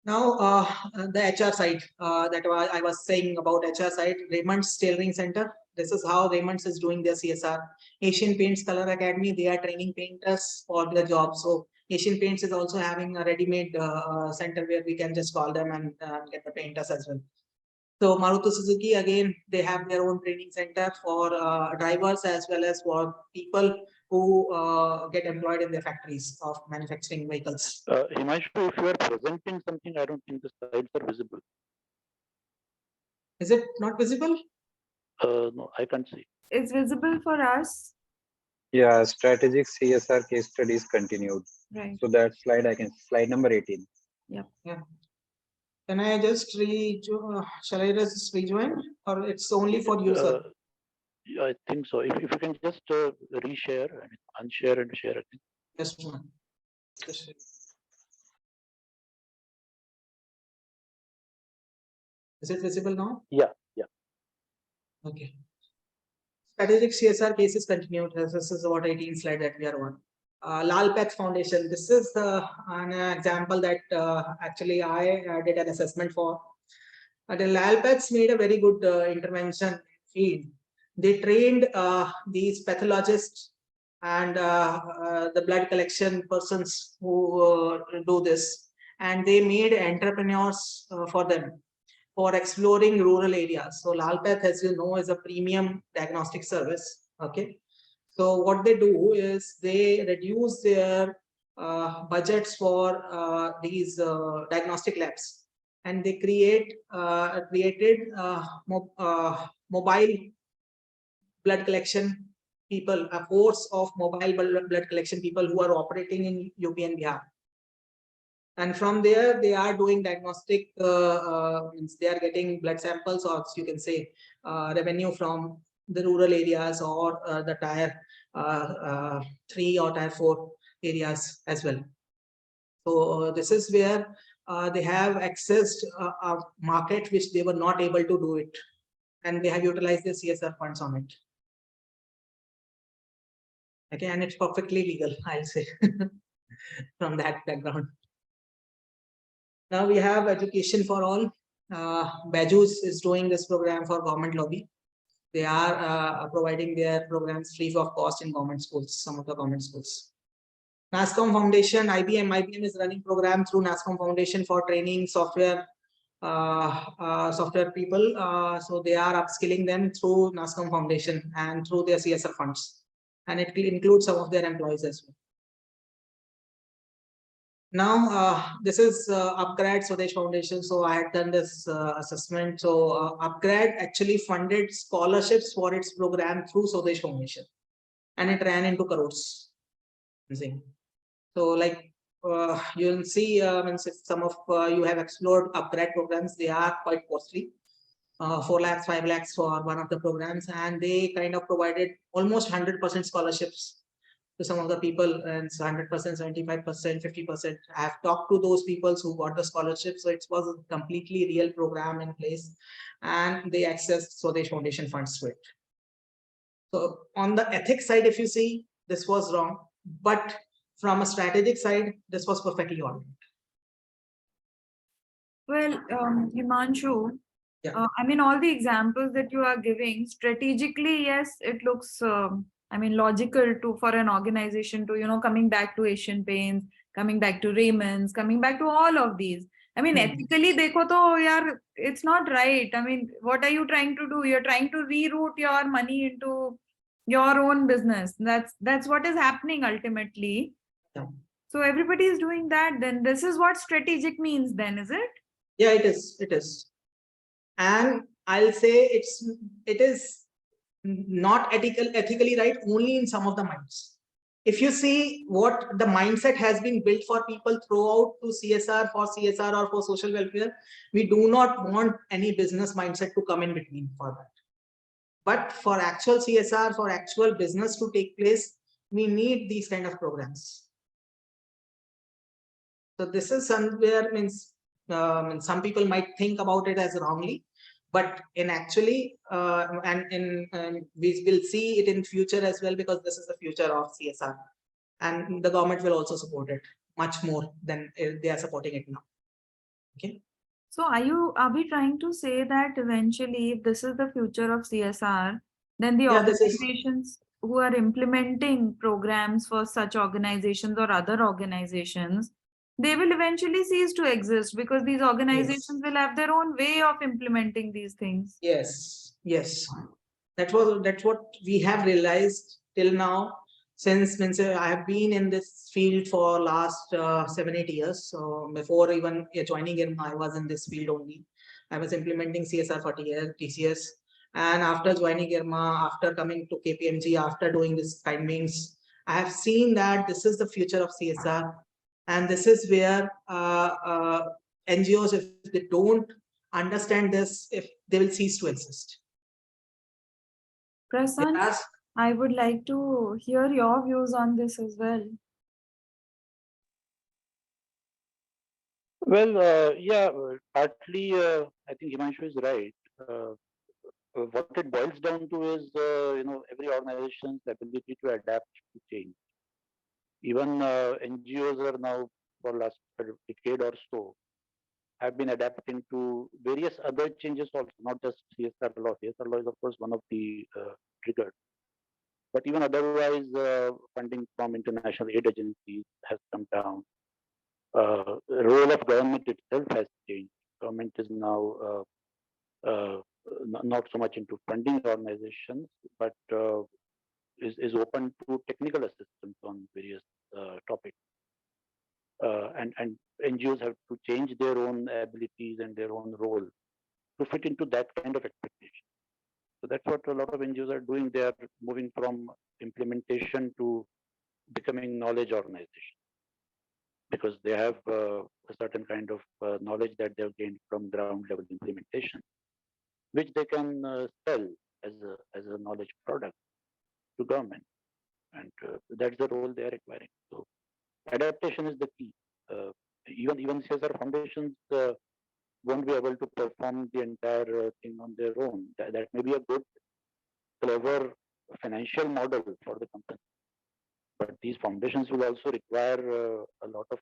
Now, the HR side that I was saying about HR side, Raymond's Tailoring Center. This is how Raymond's is doing their CSR. Asian Paints Color Academy, they are training painters for their jobs. So Asian Paints is also having a ready-made center where we can just call them and get the painters as well. So Maruti Suzuki, again, they have their own training center for drivers as well as for people who get employed in their factories of manufacturing vehicles. Himanshu, if you are presenting something, I don't think the slides are visible. Is it not visible? No, I can't see. It's visible for us. Yeah, strategic CSR case studies continued. Right. So that slide slide number 18. Yeah. Can I just shall I just rejoin, or it's only for you, sir? Yeah, I think so. If you can just reshare, unshare and share, I think. Yes, ma'am. Is it visible now? Yeah. Okay. Strategic CSR cases continued. This is what 18 slide that we are on. Lal Path Foundation. This is an example that actually I did an assessment for. The Lal Paths made a very good intervention field. They trained these pathologists and the blood collection persons who do this, and they made entrepreneurs for them for exploring rural areas. So Lal Path, as you know, is a premium diagnostic service. Okay. So what they do is they reduce their budgets for these diagnostic labs, and they created mobile blood collection people, a force of mobile blood collection people who are operating in UP and Bihar. And from there, they are doing diagnostic, means they are getting blood samples, or you can say revenue from the rural areas, or the tier 3 or tier 4 areas as well. So this is where they have accessed a market which they were not able to do it, and they have utilized the CSR funds on it. Okay, and it's perfectly legal, I'll say, from that background. Now we have education for all. Bajus is doing this program for government lobby. They are providing their programs free of cost in government schools, some of the government schools. NASCOM Foundation, IBM is running program through NASCOM Foundation for training software people. So they are upskilling them through NASCOM Foundation and through their CSR funds, and it includes some of their employees as well. Now, this is Upgrade Swadesh Foundation. So I had done this assessment. So Upgrade actually funded scholarships for its program through Swadesh Foundation, and it ran into crores. So like you'll see, some of you have explored Upgrade programs. They are quite costly. 4 lakhs, 5 lakhs for one of the programs, and they kind of provided almost 100% scholarships to some of the people, and 100%, 75%, 50%. I have talked to those people who got the scholarship, so it was a completely real program in place, and they accessed Swadesh Foundation funds to it. So on the ethics side, if you see, this was wrong, but from a strategic side, this was perfectly all right. Well, Himanshu, Yeah. I mean, all the examples that you are giving, strategically, yes, it looks, I mean, logical for an organization to, coming back to Asian Paints, coming back to Raymond's, coming back to all of these. I mean, ethically, dekho to, yaar, it's not right. I mean, what are you trying to do? You're trying to reroute your money into your own business. That's what is happening ultimately. Yeah. So everybody is doing that. Then this is what strategic means then, is it? Yeah, it is. It is. And I'll say it is not ethically right only in some of the minds. If you see what the mindset has been built for people throughout to CSR, for social welfare, we do not want any business mindset to come in between for that. But for actual CSR, for actual business to take place, we need these kind of programs. So this is somewhere means some people might think about it as wrongly, but in actually we will see it in future as well, because this is the future of CSR, and the government will also support it much more than they are supporting it now. Okay. So are we trying to say that eventually, if this is the future of CSR, then the organizations who are implementing programs for such organizations or other organizations, they will eventually cease to exist, because these organizations will have their own way of implementing these things? Yes, yes. That's what we have realized till now. Since I have been in this field for last 7-8 years. So before even joining IRMA, I was in this field only. I was implementing CSR for TCS. And after joining IRMA, after coming to KPMG, after doing this KindBeings, I have seen that this is the future of CSR. And this is where NGOs, if they don't understand this, if they will cease to exist. Prasanth, Yes. I would like to hear your views on this as well. Well, yeah, partly I think Himanshu is right. What it boils down to is, every organization's ability to adapt to change. Even NGOs are now, for last decade or so, have been adapting to various other changes also, not just CSR law. CSR law is, of course, one of the triggers. But even otherwise, funding from international aid agencies has come down. The role of government itself has changed. Government is now not so much into funding organizations, but is open to technical assistance on various topics. And NGOs have to change their own abilities and their own role to fit into that kind of expectation. So that's what a lot of NGOs are doing. They are moving from implementation to becoming knowledge organization, because they have a certain kind of knowledge that they've gained from ground level implementation, which they can sell as a knowledge product to government, and that's the role they are acquiring. So adaptation is the key. Even CSR foundations won't be able to perform the entire thing on their own. That may be a good, clever financial model for the company, but these foundations will also require a lot of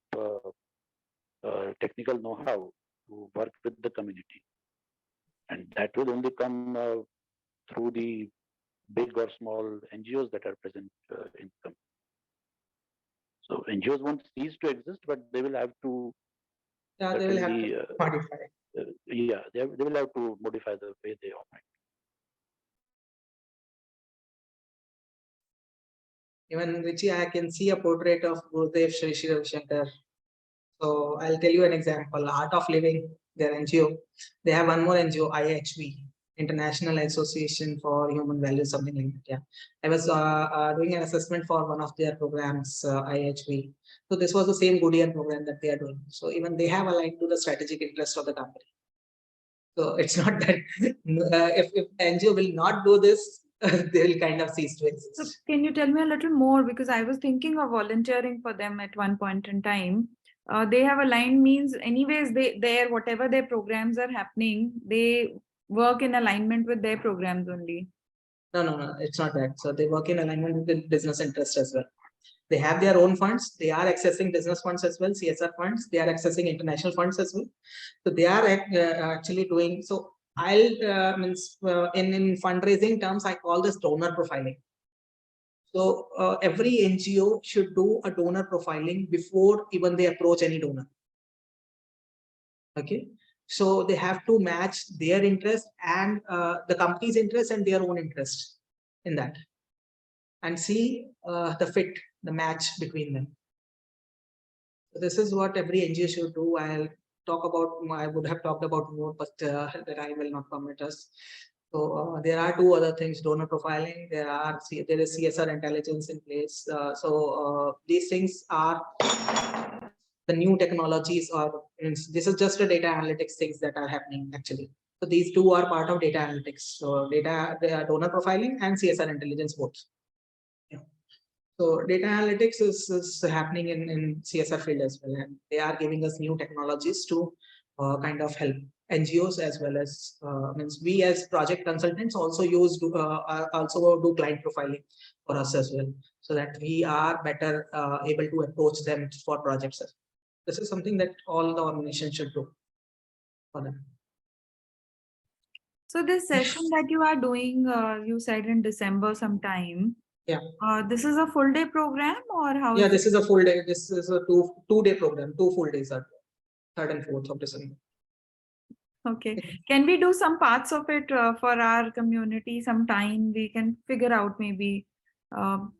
technical know-how to work with the community, and that will only come through the big or small NGOs that are present in the company. So NGOs won't cease to exist, but they will have to They will have to modify. They will have to modify the way they operate. Even Richie, I can see a portrait of Gurudev Sri Sri Ravi Shankar. So I'll tell you an example. Art of Living, their NGO. They have one more NGO, IHV, International Association for Human Values, something like that. Yeah, I was doing an assessment for one of their programs, IHV. So this was the same Goodian program that they are doing. So even they have aligned to the strategic interest of the company. So it's not that if NGO will not do this, they will kind of cease to exist. So can you tell me a little more? Because I was thinking of volunteering for them at one point in time. They have aligned means anyways, whatever their programs are happening, they work in alignment with their programs only. No, it's not that. So they work in alignment with the business interest as well. They have their own funds. They are accessing business funds as well, CSR funds. They are accessing international funds as well. So they are actually doing. So I'll means in fundraising terms, I call this donor profiling. So every NGO should do a donor profiling before even they approach any donor. Okay. So they have to match their interest and the company's interest and their own interest in that, and see the fit, the match between them. So this is what every NGO should do. I'll talk about. I would have talked about more, but that I will not permit us. So there are two other things: donor profiling. There is CSR intelligence in place. These things are the new technologies, or this is just a data analytics things that are happening actually. So these two are part of data analytics. So donor profiling and CSR intelligence both. Yeah. So data analytics is happening in CSR field as well, and they are giving us new technologies to kind of help NGOs as well as means we as project consultants also also do client profiling for us as well, so that we are better able to approach them for projects. This is something that all the organizations should do for them. So this session that you are doing, you said in December sometime. Yeah. This is a full day program or how? Yeah, this is a full day. This is a two-day program. 2 full days are 3rd and 4th of December. Okay. Can we do some parts of it for our community sometime? We can figure out maybe. Prasanna,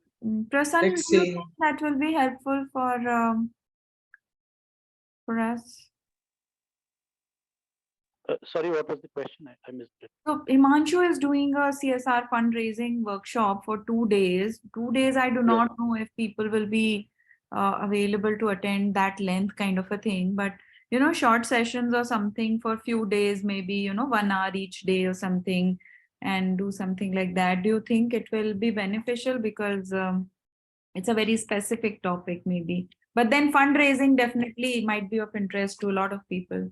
do you think that will be helpful for us? Sorry, what was the question? I missed it. So Himanshu is doing a CSR fundraising workshop for 2 days. 2 days, I do not know if people will be available to attend that length kind of a thing, but short sessions or something for a few days, maybe 1 hour each day or something, and do something like that. Do you think it will be beneficial? Because it's a very specific topic maybe, but then fundraising definitely might be of interest to a lot of people.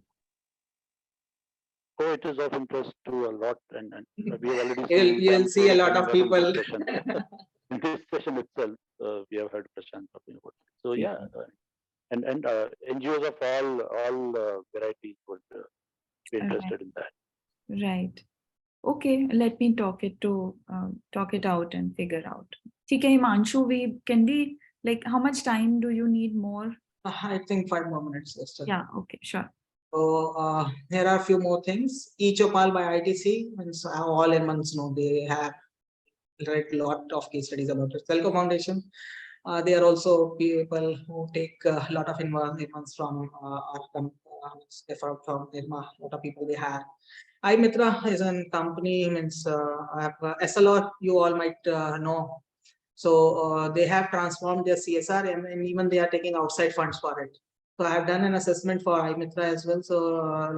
Oh, it is of interest to a lot, and we have already seen. You'll see a lot of people. In this session itself, we have heard Prashant talking about it. So yeah, and NGOs of all varieties would be interested in that. Right. Okay, let me talk it out and figure out. Okay, Himanshu, can we how much time do you need more? I think 5 more minutes. Yeah. Okay. Sure. So here are a few more things. eChopal by ITC, means all IRMANs know, they have read a lot of case studies about it. Telco Foundation, They are also people who take a lot of investments from from Irma. A lot of people they have. iMitra is a company, means SLR, you all might know. So they have transformed their CSR, and even they are taking outside funds for it. So I have done an assessment for iMitra as well. So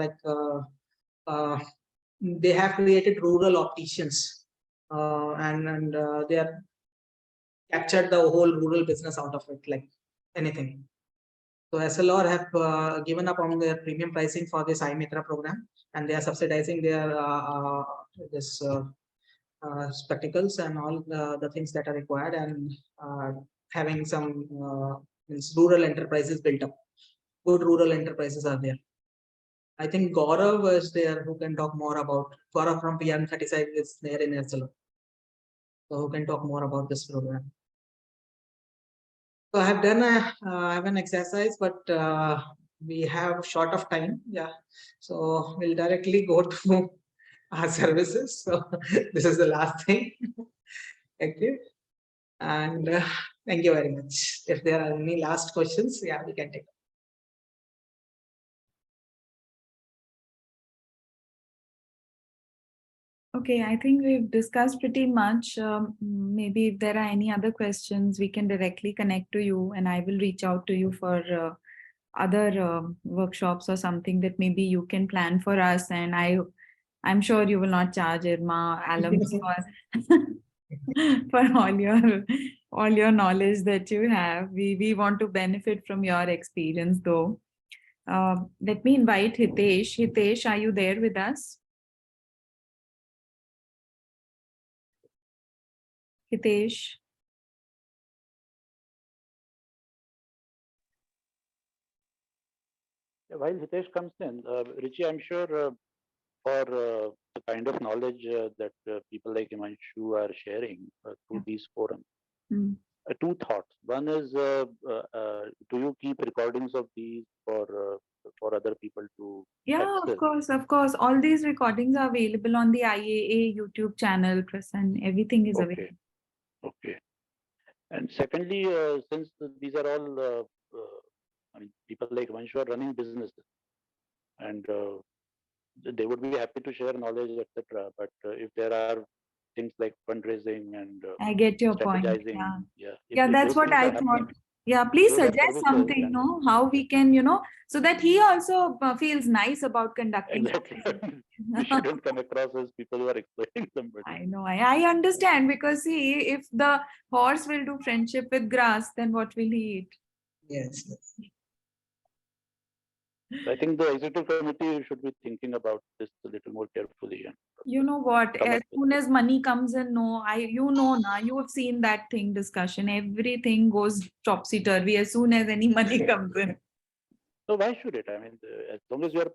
they have created rural opticians, and they are captured the whole rural business out of it, like anything. So SLR have given up on their premium pricing for this iMitra program, and they are subsidizing their this spectacles and all the things that are required, and having some rural enterprises built up. Good rural enterprises are there. I think Gaurav was there who can talk more about. Gaurav from PM35 is there in SLR. So who can talk more about this program? So I have done I have an exercise, but we have short of time. Yeah. So we'll directly go to our services. So this is the last thing. Thank you. And thank you very much. If there are any last questions, yeah, we can take. Okay, I think we've discussed pretty much. Maybe if there are any other questions, we can directly connect to you, and I will reach out to you for other workshops or something that maybe you can plan for us. And I'm sure you will not charge Irma alums for all your knowledge that you have. We want to benefit from your experience, though. Let me invite Hitesh. Hitesh, are you there with us? Hitesh. While Hitesh comes in, Richi, I'm sure for the kind of knowledge that people like Himanshu are sharing through these forums, two thoughts. One is, do you keep recordings of these for other people to Yeah, access? of course. All these recordings are available on the IAA YouTube channel, and everything is available. Okay. And secondly, since these are all, I mean, people like Himanshu are running businesses, and they would be happy to share knowledge, etc. But if there are things like fundraising and I get your point. strategizing, Yeah, if that's those what things I are thought. happening, Yeah, please those are suggest services, something, and no? How we can, so that he also feels nice about conducting. exactly, we shouldn't come across as people who are exploiting somebody. I know. I understand, because see, if the horse will do friendship with grass, then what will he eat? Yes. I think the executive committee should be thinking about this a little more carefully. And you know what? come As up with soon as money comes in, you have seen that thing discussion. Everything goes topsy turvy as soon as any money comes in. So why should it? I mean, as long as you are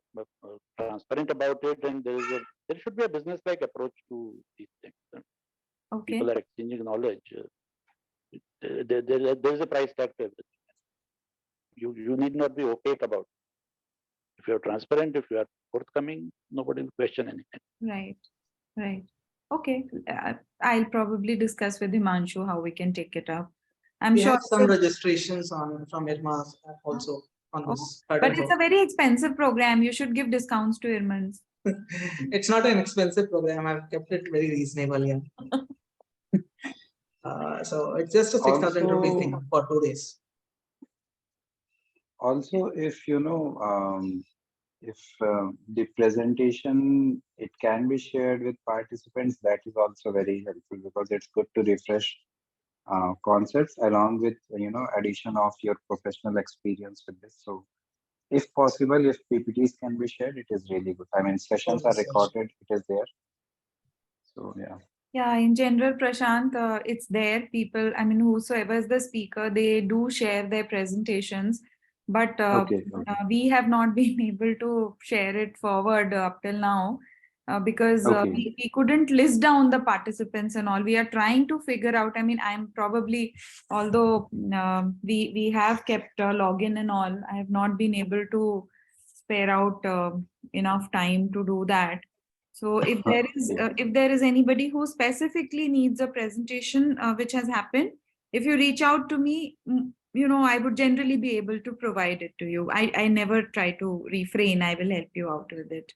transparent about it, and there should be a business-like approach to these things. And Okay. people are exchanging knowledge. There is a price tag to everything. You need not be opaque about it. If you are transparent, if you are forthcoming, nobody will question anything. Right. Okay. I'll probably discuss with Himanshu how we can take it up. I'm We sure have some registrations from Irma also on this. But it's a very expensive program. You should give discounts to IRMANs. It's not an expensive program. I've kept it very reasonable. Yeah. So it's just a 6,000 rupee thing for 2 days. Also, if if the presentation, it can be shared with participants, that is also very helpful, because it's good to refresh concepts along with addition of your professional experience with this. So if possible, if PPTs can be shared, it is really good. I mean, sessions are recorded, it is there. So yeah, in general, Prashant, it's there. People, I mean, whosoever is the speaker, they do share their presentations, but we have not been able to share it forward up till now, because we couldn't list down the participants and all. We are trying to figure out. I mean, I'm probably, although we have kept login and all, I have not been able to spare out enough time to do that. So if there is anybody who specifically needs a presentation which has happened, If you reach out to me, I would generally be able to provide it to you. I never try to refrain. I will help you out with it.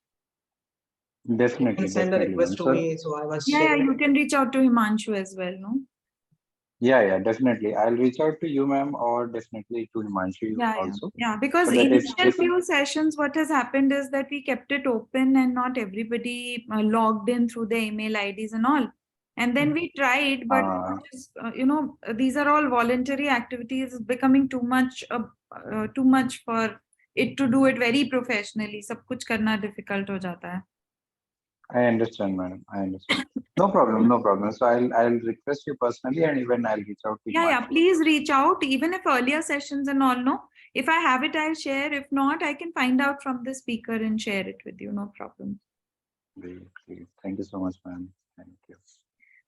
Definitely, Send a definitely, request ma'am. to So, me, so I was Yeah, sharing. you can reach out to Himanshu as well, no? yeah, definitely. I'll reach out to you, ma'am, or definitely to Himanshu also. Yeah. Because So that initial if few sessions, what has happened is that we kept it open and not everybody logged in through their email IDs and all. And then we tried, but these are all voluntary activities. It's becoming too much for it to do it very professionally. सब कुछ करना difficult हो जाता है. I understand, madam. I understand. No problem, no problem. So I'll request you personally, and even I'll reach out to Yeah, Himanshu. please reach out, even if earlier sessions and all, no. If I have it, I'll share. If not, I can find out from the speaker and share it with you, no problem. Great, great. Thank you so much, ma'am. Thank you.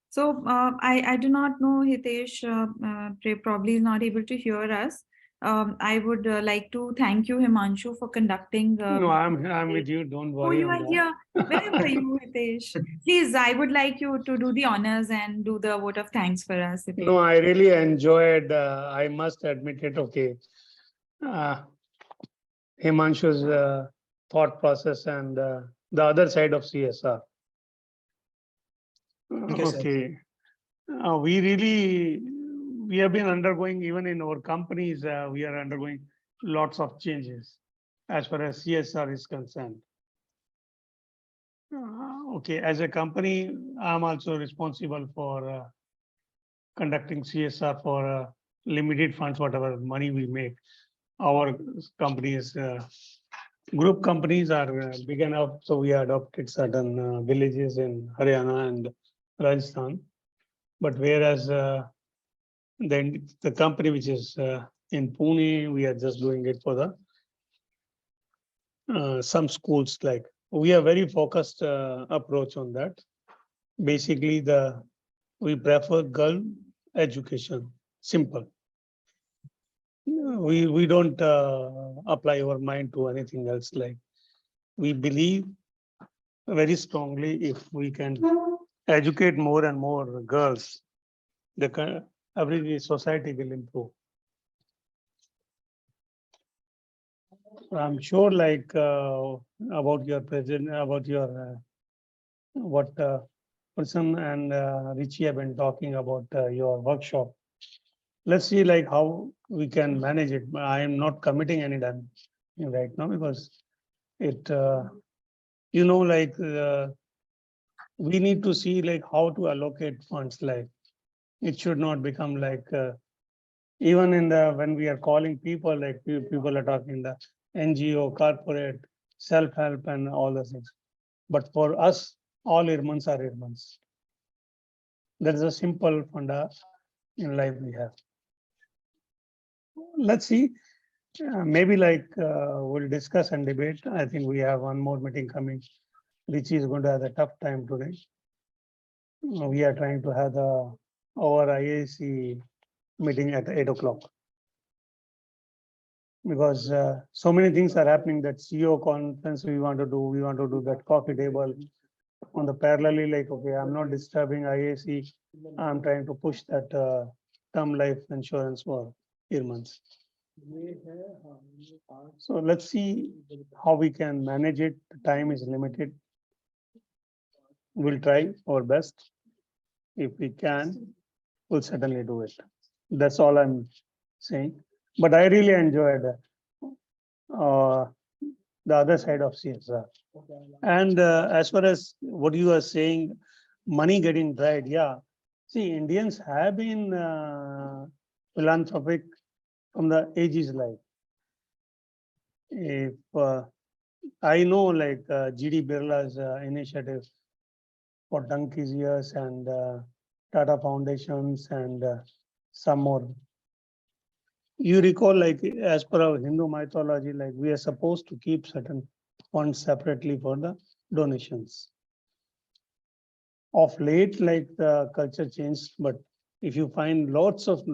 So I do not know, Hitesh probably is not able to hear us. I would like to thank you, Himanshu, for conducting. No, I'm with you. Don't Oh, worry you on are that. here. Where were you, Hitesh? Please, I would like you to do the honors and do the vote of thanks for us, Hitesh. No, I really enjoyed. I must admit it. Okay, Himanshu's thought process and the other side of CSR. you, sir. Okay, we have been undergoing, even in our companies, we are undergoing lots of changes as far as CSR is concerned. Okay, as a company, I'm also responsible for conducting CSR for limited funds, whatever money we make. Our companies, group companies are big enough, so we adopted certain villages in Haryana and Rajasthan. But whereas then the company which is in Pune, we are just doing it for the some schools. Like we are very focused approach on that. Basically, we prefer girl education, simple. We don't apply our mind to anything else. Like we believe very strongly, if we can educate more and more girls, every society will improve. I'm sure, like about your present, about your what person and Richie have been talking about your workshop. Let's see, like how we can manage it. I am not committing any time right now because it, like we need to see like how to allocate funds. Like it should not become like even in the when we are calling people, like people are talking the NGO, corporate, self-help, and all those things. But for us, all IRMANs are IRMANs. There is a simple funda in life we have. Let's see. Maybe like we'll discuss and debate. I think we have one more meeting coming. Richie is going to have a tough time today. We are trying to have our IAC meeting at 8 o'clock. Because so many things are happening. That CEO conference we want to do that coffee table. On the parallelly, like, okay, I'm not disturbing IAC. I'm trying to push that term life insurance for IRMANs. So let's see how we can manage it. The time is limited. We'll try our best. If we can, we'll certainly do it. That's all I'm saying. But I really enjoyed the other side of CSR. And as far as what you are saying, money getting dried, yeah. See, Indians have been philanthropic from the ages like. If I know like GD Birla's initiative for Donkey's Years and Tata Foundations and some more. You recall, like as per our Hindu mythology, like we are supposed to keep certain funds separately for the donations. Of late, like the culture changed, but if you find lots of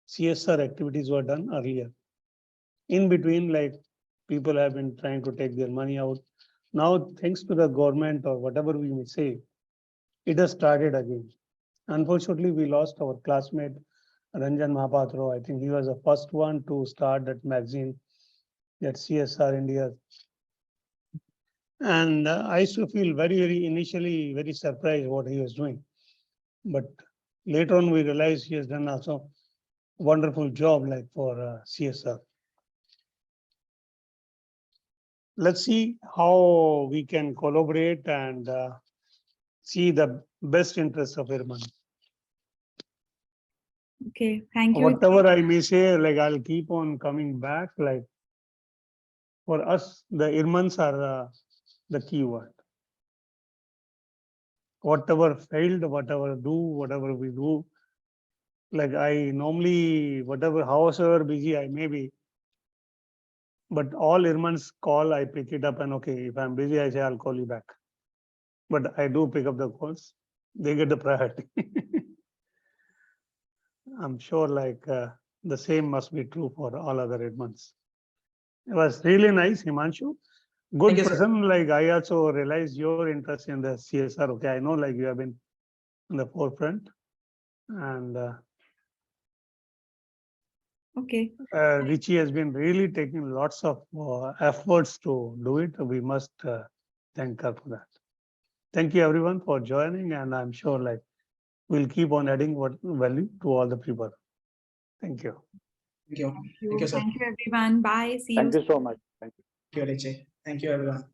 CSR activities were done earlier. In between, like people have been trying to take their money out. Now, thanks to the government or whatever we may say, it has started again. Unfortunately, we lost our classmate Ranjan Mahapatro. I think he was the first one to start that magazine, that CSR India. And I used to feel very initially very surprised what he was doing. But later on, we realized he has done also a wonderful job like for CSR. Let's see how we can collaborate and see the best interests of IRMAN. Okay, thank you. Whatever I may say, like I'll keep on coming back. Like for us, the IRMANs are the key word. Whatever failed, whatever we do. Like I normally, however busy I may be, but all IRMANs call, I pick it up, and okay, if I'm busy, I say I'll call you back. But I do pick up the calls. They get the priority. I'm sure like the same must be true for all other IRMANs. It was really nice, Himanshu. Good Thank you, sir. person. Like I also realized your interest in the CSR. Okay, I know like you have been in the forefront, and Okay. Richie has been really taking lots of efforts to do it. We must thank her for that. Thank you everyone for joining, and I'm sure like we'll keep on adding what value to all the people. Thank you. Thank you. Thank you. Thank you, sir. Thank you, everyone. Bye. See you. Thank you so much. Thank you. Thank you, Richie. Thank you, everyone.